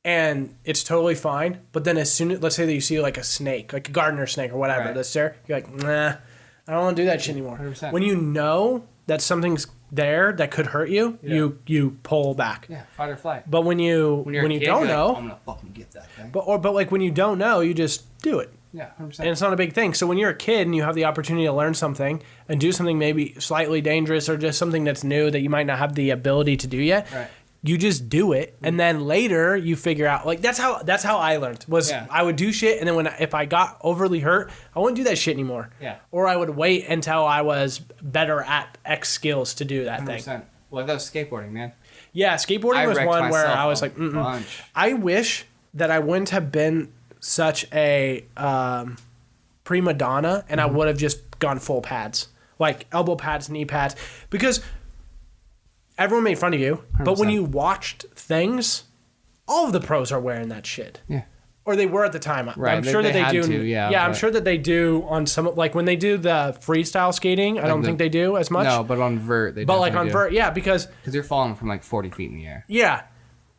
and it's totally fine. But then as soon as, let's say that you see like a snake, like a gardener snake or whatever, Right. that's there, you're like, nah, I don't want to do that shit anymore. 100%. When you know that something's there that could hurt you, you pull back. Yeah, fight or flight. But when you When you're a kid, don't you're know, like, I'm gonna fucking get that thing. but like when you don't know, you just do it. Yeah, 100%. And it's not a big thing. So when you're a kid and you have the opportunity to learn something and do something maybe slightly dangerous or just something that's new that you might not have the ability to do yet, Right. you just do it. And then later you figure out, like that's how I learned was Yeah. I would do shit. And then if I got overly hurt, I wouldn't do that shit anymore. Yeah. Or I would wait until I was better at X skills to do that 100%. thing. Well, that was skateboarding, man. Yeah. Skateboarding was wrecked one where myself I was a like, mm-mm. bunch. I wish that I wouldn't have been such a prima donna and I would have just gone full pads, like elbow pads, knee pads, because everyone made fun of you. But when 100%. you watched things, all of the pros are wearing that shit. Yeah. Or they were at the time. Right, I'm sure they that they had do. to, yeah, I'm but- sure that they do on some, like when they do the freestyle skating. I don't think they do as much. No, but on vert, they but like definitely on do. vert, yeah, because Because you're falling from like 40 feet in the air. yeah,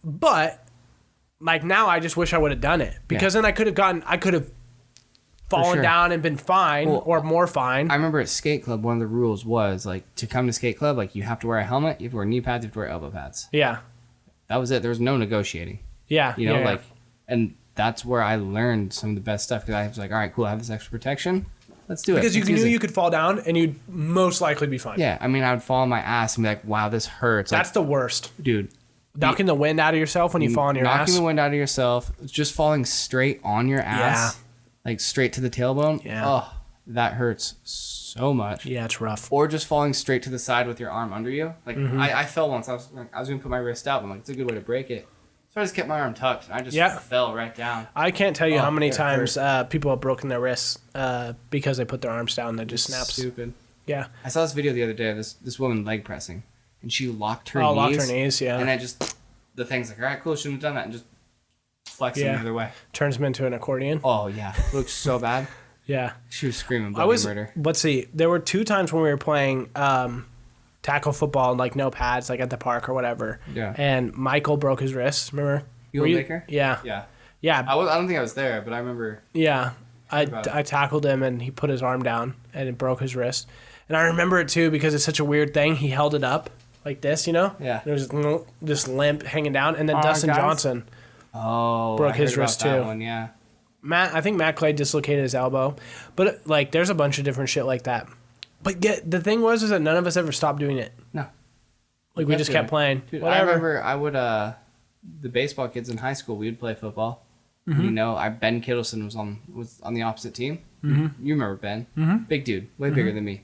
but like now I just wish I would have done it because then I could have fallen sure. down and been fine Well, or more fine. I remember at skate club, one of the rules was like to come to skate club, like you have to wear a helmet, you have to wear knee pads, you have to wear elbow pads. Yeah. That was it. There was no negotiating. Yeah. You know, yeah, like, and that's where I learned some of the best stuff because I was like, all right, cool, I have this extra protection. Let's do it. because you Let's knew use it. you could fall down and you'd most likely be fine. Yeah, I mean, I would fall on my ass and be like, wow, this hurts. That's Like, the worst. dude, Knocking the wind out of yourself when you fall on your knocking ass. the wind out of yourself, just falling straight on your ass, like straight to the tailbone. Yeah. Oh, that hurts so much. Yeah, it's rough. Or just falling straight to the side with your arm under you. Like Mm-hmm. I fell once. I was gonna put my wrist out. I'm like, it's a good way to break it. So I just kept my arm tucked and I just Yeah. fell right down. I can't tell you how many it times people have broken their wrists because they put their arms down and it just snaps. Stupid. Yeah. I saw this video the other day of this woman leg pressing, and she locked her Oh, knees. locked her knees, yeah. And I just the thing's like, all right, cool, shouldn't have done that, and just flexing Yeah. the other way. Turns them into an accordion. Oh yeah, looks so bad. Yeah. She was screaming I bloody was, murder. let's see, there were 2 times when we were playing tackle football, like no pads, like at the park or whatever. Yeah. And Michael broke his wrist, remember? You Were and Baker? Yeah. Yeah. Yeah. I don't think I was there, but I remember. Yeah, about I tackled him and he put his arm down and it broke his wrist. And I remember it too because it's such a weird thing. He held it up like this, you know? Yeah. There was just limp hanging down. And then Dustin guys. Johnson, Oh, Broke I his heard about wrist, that too. One, yeah. I think Matt Clay dislocated his elbow. But like, there's a bunch of different shit like that. But the thing is that none of us ever stopped doing it. No. Like we just kept playing. Dude, Whatever. I remember I would the baseball kids in high school we would play football. Mm-hmm. You know, Ben Kittleson was on the opposite team. Mm-hmm. You remember Ben? Mm-hmm. Big dude, way bigger than me.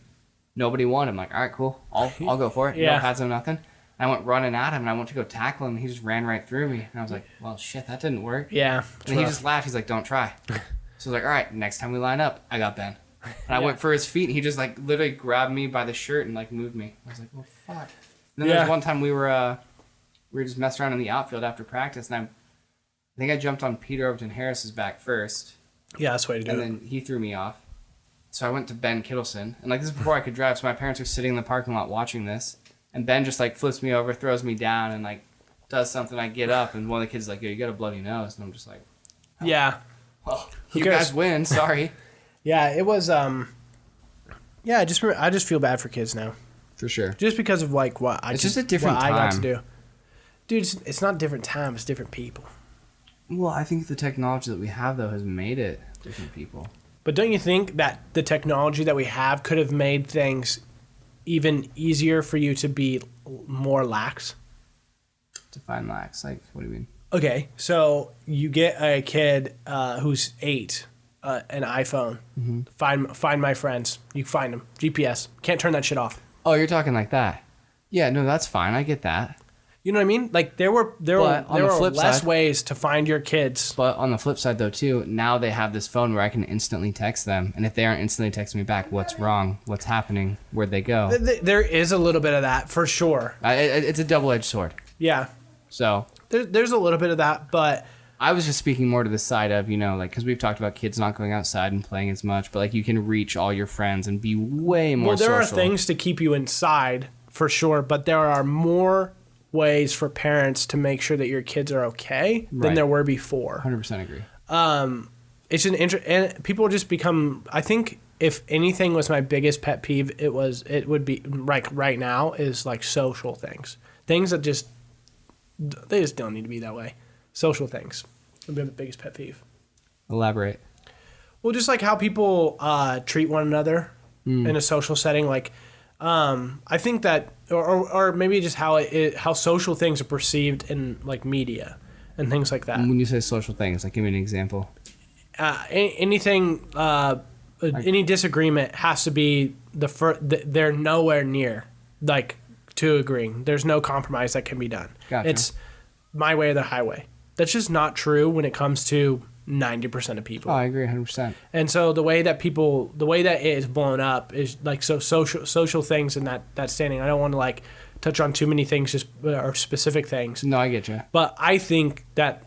Nobody wanted him. Like, all right, cool, I'll go for it. Yeah. No pads, no nothing. And I went running at him, and I went to go tackle him, and he just ran right through me. And I was like, well, shit, that didn't work. Yeah. And he just laughed. He's like, don't try. So I was like, all right, next time we line up, I got Ben. And I went for his feet, and he just like literally grabbed me by the shirt and like moved me. I was like, well, fuck. And then there Yeah. was one time we were just messing around in the outfield after practice, and I think I jumped on Peter Overton Harris's back first, Yeah, that's the way to do and it. then he threw me off. So I went to Ben Kittleson, and like this is before I could drive, so my parents were sitting in the parking lot watching this, and Ben just like flips me over, throws me down, and like does something. I get up, and one of the kids is like, yo, you got a bloody nose, and I'm just like, Yeah. oh, Who you cares? guys win, sorry. Yeah, it was yeah, I just feel bad for kids now. For sure. Just because of like what I It's just a different what I got to time. do. Dude, it's not different time, it's different people. Well, I think the technology that we have though has made it different people. But don't you think that the technology that we have could have made things even easier for you to be more lax? Define lax. Like, what do you mean? Okay, so you get a kid who's 8, an iPhone. Find my friends. You find them. GPS. Can't turn that shit off. Oh, you're talking like that. Yeah, no, that's fine. I get that. You know what I mean? Like there were But on the flip less side- ways to find your kids. But on the flip side, though, too, now they have this phone where I can instantly text them. And if they aren't instantly texting me back, what's wrong? What's happening? Where'd they go? There is a little bit of that for sure. It's a double-edged sword. Yeah, So there's a little bit of that, but I was just speaking more to the side of, you know, like, because we've talked about kids not going outside and playing as much, but, like, you can reach all your friends and be way more well, there social. are things to keep you inside for sure, but there are more ways for parents to make sure that your kids are okay than Right. there were before. 100% agree. It's and people just become. I think if anything was my biggest pet peeve, it would be like right now is like social things that they just don't need to be that way. Social things would be the biggest pet peeve. Elaborate. Well, just like how people treat one another in a social setting, like I think that, or maybe just how social things are perceived in like media and things like that. When you say social things, like give me an example. Anything, any disagreement has to be they're nowhere near like to agreeing. There's no compromise that can be done. Gotcha. It's my way or the highway. That's just not true when it comes to 90% of people. Oh, I agree 100%. And so the way that it is blown up is like so social things in that standing. I don't want to like touch on too many things just or specific things. No, I get you. But I think that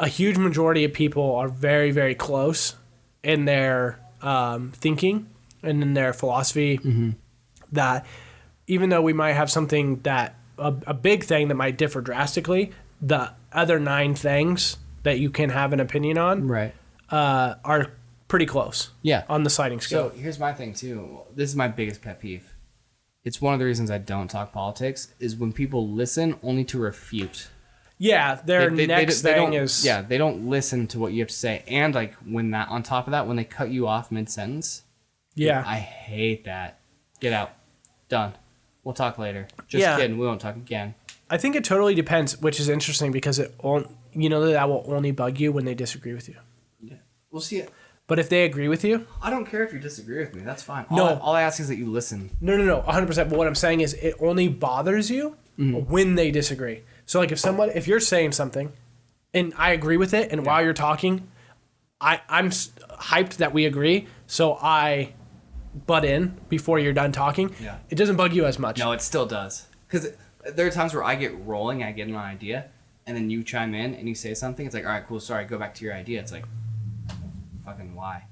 a huge majority of people are very, very close in their thinking and in their philosophy. That even though we might have something that a big thing that might differ drastically, the other 9 things that you can have an opinion on Right. are pretty close. Yeah. On the sliding scale. So here's my thing too. This is my biggest pet peeve. It's one of the reasons I don't talk politics is when people listen only to refute. Yeah, their next thing is... Yeah, they don't listen to what you have to say. And like when that, on top of that, when they cut you off mid-sentence. Yeah. I hate that. Get out. Done. We'll talk later. Just kidding. We won't talk again. I think it totally depends, which is interesting because that will only bug you when they disagree with you. Yeah. We'll see it. But if they agree with you... I don't care if you disagree with me. That's fine. No. All I ask is that you listen. No, 100%. But what I'm saying is it only bothers you when they disagree. So like if you're saying something and I agree with it and while you're talking, I'm hyped that we agree, so I butt in before you're done talking. Yeah. It doesn't bug you as much. No, it still does. Because there are times where I get rolling, I get an idea, and then you chime in and you say something. It's like, all right, cool, sorry, go back to your idea. It's like, fucking why?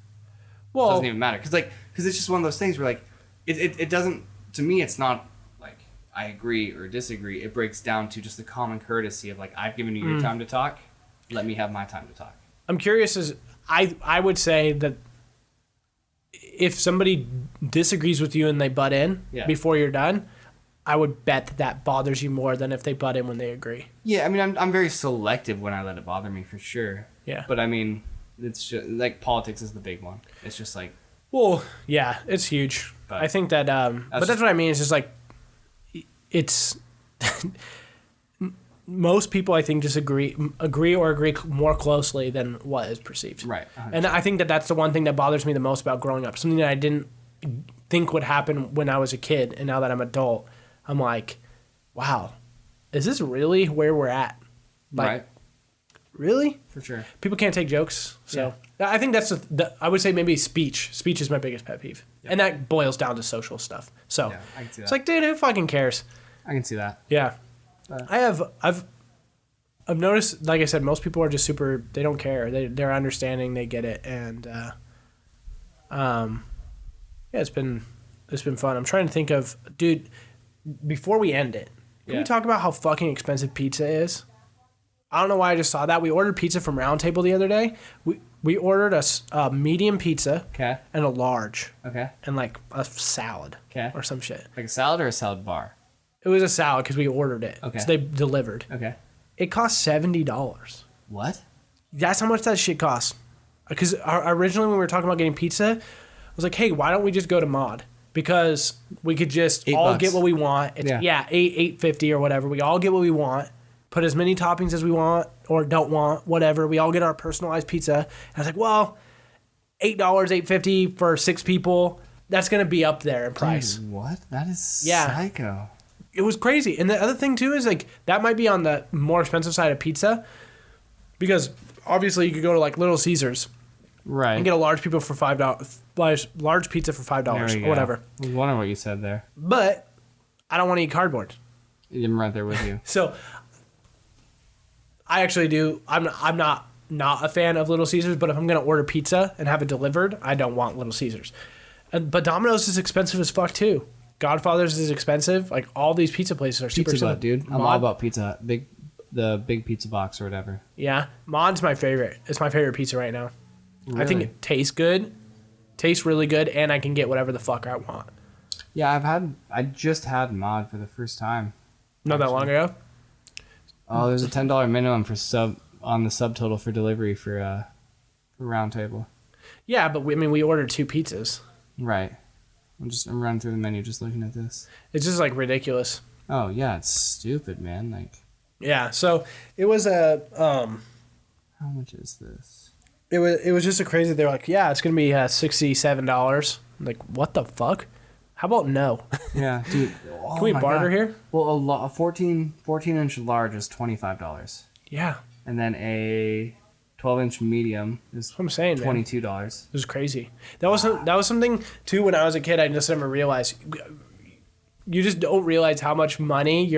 Well, It doesn't even matter. Because it's just one of those things where, like, it doesn't, to me, it's not like I agree or disagree. It breaks down to just the common courtesy of, like, I've given you your time to talk. Let me have my time to talk. I'm curious I would say that if somebody disagrees with you and they butt in before you're done, I would bet that bothers you more than if they butt in when they agree. Yeah, I mean, I'm very selective when I let it bother me, for sure. Yeah. But, I mean, it's just, like, politics is the big one. It's just, like... Well, yeah, it's huge. But I think that, but that's what I mean. It's just like, it's... Most people, I think, agree more closely than what is perceived. Right. 100%. And I think that that's the one thing that bothers me the most about growing up. Something that I didn't think would happen when I was a kid, and now that I'm adult, I'm like, wow, is this really where we're at? Like, right. Really? For sure. People can't take jokes. So I think that's I would say maybe speech. Speech is my biggest pet peeve. Yep. And that boils down to social stuff. So I can see that. It's like, dude, who fucking cares? I can see that. Yeah. I've noticed, like I said, most people are just super, they don't care. They're understanding, they get it. And it's been fun. I'm trying to think of, dude, before we end it, can we talk about how fucking expensive pizza is? I don't know why I just saw that. We ordered pizza from Round Table the other day. We ordered a medium pizza and a large. Okay. And like a salad or some shit. Like a salad or a salad bar? It was a salad because we ordered it. Okay. So they delivered. Okay. It cost $70. What? That's how much that shit costs. Because originally when we were talking about getting pizza, I was like, hey, why don't we just go to Mod? Because we could just all get what we want. It's, $8.50 or whatever. We all get what we want. Put as many toppings as we want or don't want, whatever. We all get our personalized pizza. And I was like, well, $8, $8.50 for 6 people. That's going to be up there in price. Dude, what? That is psycho. It was crazy. And the other thing, too, is like that might be on the more expensive side of pizza because obviously you could go to like Little Caesars and get a large pizza for $5. Large pizza for $5 or whatever. I was wondering what you said there. But I don't want to eat cardboard. I'm right there with you. So I actually do. I'm not a fan of Little Caesars, but if I'm going to order pizza and have it delivered, I don't want Little Caesars. But Domino's is expensive as fuck too. Godfather's is expensive. Like all these pizza places are super Pizza Hut, expensive. dude. I'm all about Pizza Hut. The big pizza box or whatever. Yeah, Mod's my favorite. It's my favorite pizza right now. Really? I think it tastes good, tastes really good, and I can get whatever the fuck I want. Yeah, I just had Mod for the first time. Not that long ago. Oh, there's a $10 minimum on the subtotal for delivery for Round Table. Yeah, but we ordered 2 pizzas. Right. I'm running through the menu just looking at this. It's just like ridiculous. Oh yeah, it's stupid, man. Like, Yeah, so it was a how much is this? it was just a crazy. They were like, yeah, it's gonna be $67. Like, what the fuck? How about no? Yeah, dude. Oh Can we my barter God. here? Well, a 14-inch large is $25, Yeah, and then a 12-inch medium is that's what I'm saying, man. $22. It was crazy. That was something too. When I was a kid, I just never realized. You just don't realize how much money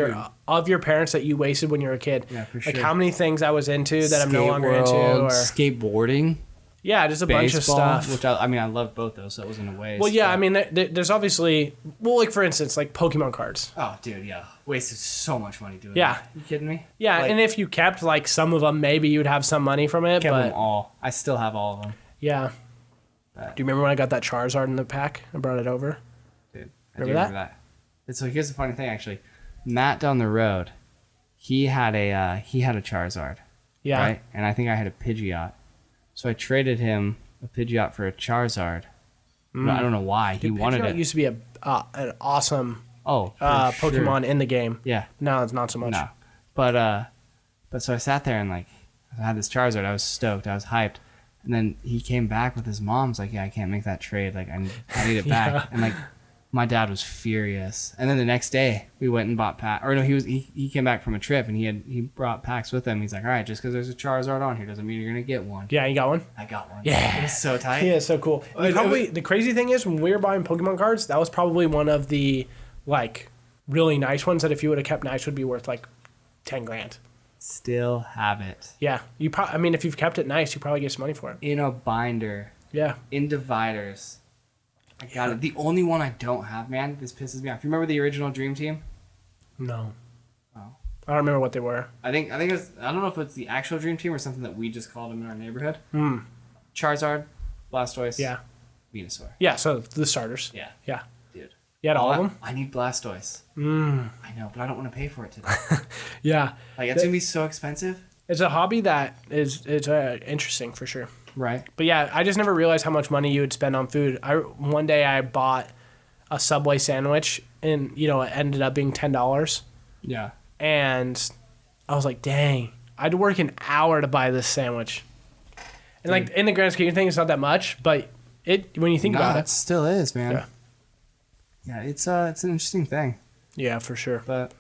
of your parents that you wasted when you were a kid. Yeah, for Like sure. how many things I was into that I'm no longer Skate into, World, or skateboarding, yeah, just a bunch of baseball, stuff. which I love both those, so it wasn't a waste. Well, yeah, but- I mean, there's obviously, like for instance, like Pokemon cards. Oh, dude, yeah, wasted so much money doing Yeah. that. You kidding me? Yeah, Like, and if you kept like some of them, maybe you'd have some money from it. kept But them all. I still have all of them, yeah, But- do you remember when I got that Charizard in the pack? I brought it over. dude. Remember that? And so here's the funny thing, actually. Matt down the road, he had a Charizard, Yeah, right? And I think I had a Pidgeot, so I traded him a Pidgeot for a Charizard. No, I don't know why. Dude, he wanted Pidgeot it. used to be an awesome Oh, for sure. Pokemon in the game. Yeah. No, it's not so much. No. But so I sat there and like I had this Charizard. I was stoked. I was hyped. And then he came back with his mom's like, yeah, I can't make that trade. Like I need it back. Yeah. And like my dad was furious. And then the next day we went and bought pack. Or no, he came back from a trip and he brought packs with him. He's like, all right, just because there's a Charizard on here doesn't mean you're gonna get one. Yeah, you got one. I got one. Yeah. It was so tight. Yeah, so cool. The crazy thing is, when we were buying Pokemon cards, that was probably one of the like really nice ones that if you would have kept nice would be worth like 10 grand. Still have it Yeah, I mean, if you've kept it nice, you probably get some money for it. in a binder. Yeah. In dividers. I got it. The only one I don't have, man, this pisses me off. You remember the original Dream Team? No. Oh. I don't remember what they were. I think it was, I don't know if it's the actual Dream Team or something that we just called them in our neighborhood. Hmm. Charizard, Blastoise, Yeah. Venusaur. Yeah. So the starters. Yeah, Yeah. dude. You had all of them. I need Blastoise. Mm. I know, but I don't want to pay for it today. Yeah. Like it's gonna be so expensive. It's a hobby that is interesting for sure. Right. But yeah, I just never realized how much money you would spend on food. One day I bought a Subway sandwich, and it ended up being $10. Yeah. And I was like, dang, I had to work an hour to buy this sandwich. And like in the grand scheme of things, it's not that much, but when you think about it it, still is, man. Yeah. Yeah, it's an interesting thing, yeah, for sure. but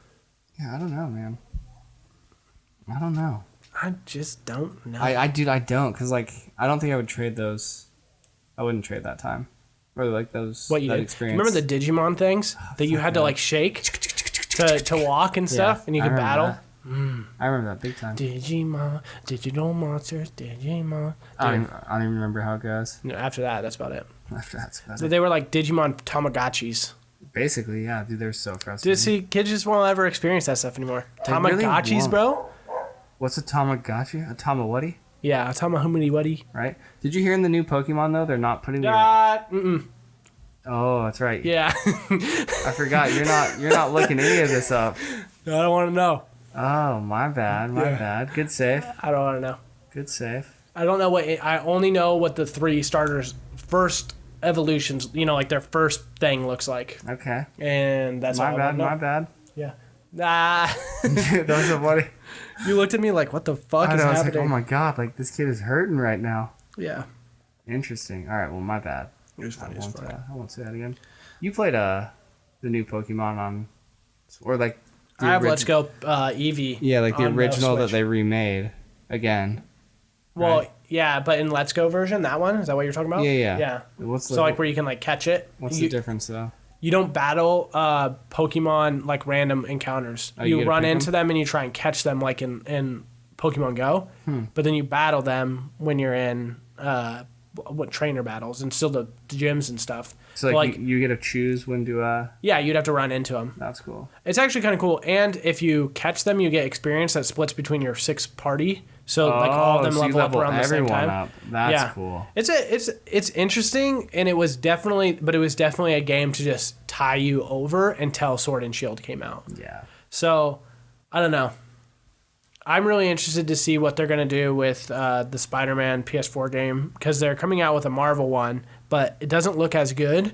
yeah, I don't know, man. I don't know. I just don't know. I don't, because like I don't think I would trade those. I wouldn't trade that time, or like those. What you that did? experience. Remember the Digimon things that you had to like shake to walk and stuff, and you I could remember battle. that. I remember that big time. Digimon, digital monsters, Digimon. I don't even remember how it goes. No, after that, that's about it. That's So they were like Digimon Tamagotchis. basically, yeah, dude, they're so frustrating. See, kids just won't ever experience that stuff anymore. They really Tamagotchis, won't. bro. What's a Tamagotchi? A Tamawati, Yeah, Tamahumidi. right? Did you hear in the new Pokemon though? They're not putting their. Mm-mm. Oh, that's right. Yeah. I forgot. You're not looking any of this up. I don't want to know. Oh, my bad. My Yeah. bad. Good save. I don't want to know. Good save. I don't know I only know what the 3 starters first evolutions, like their first thing looks like, Okay. and that's all. My bad. I know. My bad. Yeah. Ah. That was so funny. You looked at me like, what the fuck I is know, I was happening? like, oh my god, like this kid is hurting right now. Yeah. Interesting. All right. Well, my bad. It was funny as fuck. I won't say that again. You played the new Pokemon on, or like. the I have orig- Let's Go Eevee. Yeah, like the on original that Switch. they remade again. Well, right? yeah, but in Let's Go version, that one is that what you're talking about? Yeah. Yeah. What's the So like where you can like catch it. what's you, the difference though? You don't battle Pokemon like random encounters. Oh, you you get to run pick into them and you try and catch them like in Pokemon Go. But then you battle them when you're in what trainer battles and still the gyms and stuff. So like you get to choose when to. Yeah, you'd have to run into them. That's cool. It's actually kind of cool, and if you catch them, you get experience that splits between your 6 party. So like all of them level up around the same time. Up. That's cool. It's interesting, and it was definitely a game to just tie you over until Sword and Shield came out. Yeah. So I don't know. I'm really interested to see what they're going to do with the Spider-Man PS4 game because they're coming out with a Marvel one, but it doesn't look as good.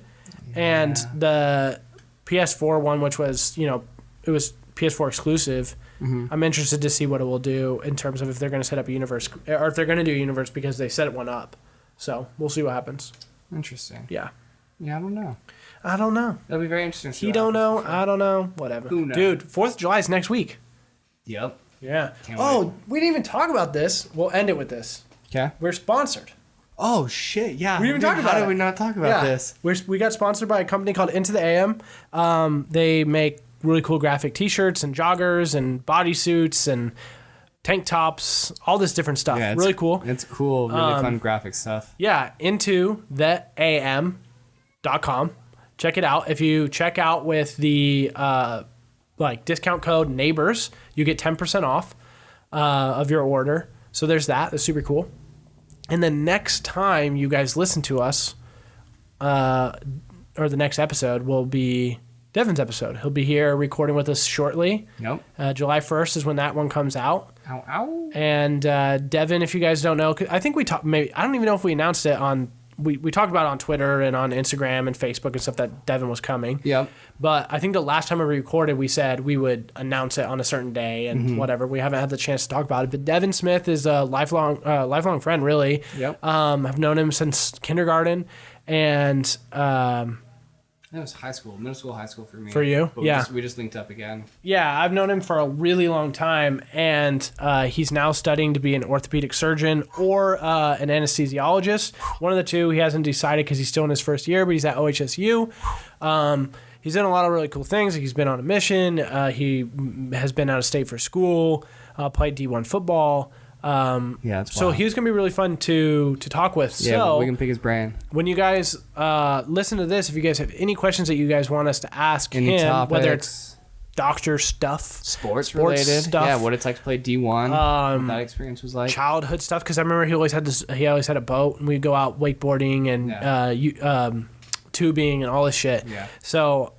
Yeah. And the PS4 one, which was, it was PS4 exclusive, I'm interested to see what it will do in terms of if they're going to set up a universe or if they're going to do a universe because they set one up. So we'll see what happens. Interesting. Yeah. Yeah, I don't know. That'll be very interesting. He don't know. I don't know. Whatever. Who knows? Dude, 4th of July is next week. Yep. Yeah. Can't wait. We didn't even talk about this. We'll end it with this. Okay. We're sponsored. Oh, shit. Yeah. We didn't even talk about it. How did we not talk about this? We got sponsored by a company called Into the AM. They make really cool graphic t-shirts and joggers and bodysuits and tank tops, all this different stuff. Yeah, really cool. It's cool. Really fun graphic stuff. Yeah. Into the AM.com. Check it out. If you check out with the discount code NEIGHBORS, you get 10% off of your order. So there's that. That's super cool. And the next time you guys listen to us, or the next episode will be Devin's episode. He'll be here recording with us shortly. Yep. July 1st is when that one comes out. Ow, ow. And Devin, if you guys don't know, I think we talked, maybe, I don't even know if we announced it on, we talked about it on Twitter and on Instagram and Facebook and stuff that Devin was coming. Yep. But I think the last time we recorded, we said we would announce it on a certain day and whatever. We haven't had the chance to talk about it. But Devin Smith is a lifelong friend, really. Yep. I've known him since kindergarten. And That was middle school, high school for me. For you? But Yeah. We just linked up again. yeah, I've known him for a really long time. And he's now studying to be an orthopedic surgeon or an anesthesiologist. One of the two. He hasn't decided because he's still in his first year, but he's at OHSU. He's done a lot of really cool things. He's been on a mission. He has been out of state for school, played D1 football. That's so wild. he was going to be really fun to talk with. Yeah, so we can pick his brain. when you guys listen to this, if you guys have any questions that you guys want us to ask Any him, topics, whether it's doctor stuff, sports related stuff, Yeah, what it's like to play D1, what that experience was like. childhood stuff, because I remember he always had a boat and we'd go out wakeboarding and tubing and all this shit. Yeah. So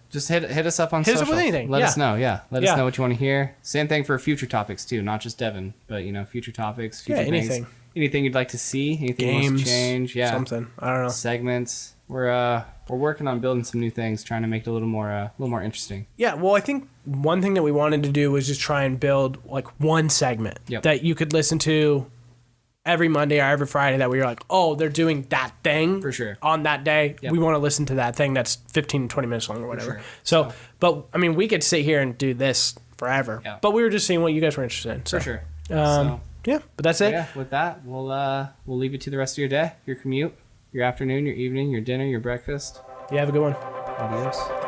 just hit us up on Hit us social. up with anything, Let yeah. us know. Yeah. Let Yeah. us know what you want to hear. Same thing for future topics too, not just Devin, but future topics, future things. anything. Anything you'd like to see, anything you want Games, to change, yeah. something. I don't know. Segments. We're working on building some new things, trying to make it a little more interesting. Yeah, well, I think one thing that we wanted to do was just try and build like one segment that you could listen to every Monday or every Friday that we were like, oh, they're doing that thing For sure. on that day. Yep. We want to listen to that thing that's 15 to 20 minutes long or whatever. sure. So, but I mean, we could sit here and do this forever. Yeah. But we were just seeing what you guys were interested in. So, For sure. yeah, but that's it. Yeah, with that, we'll leave you to the rest of your day, your commute, your afternoon, your evening, your dinner, your breakfast. You have a good one. Adios.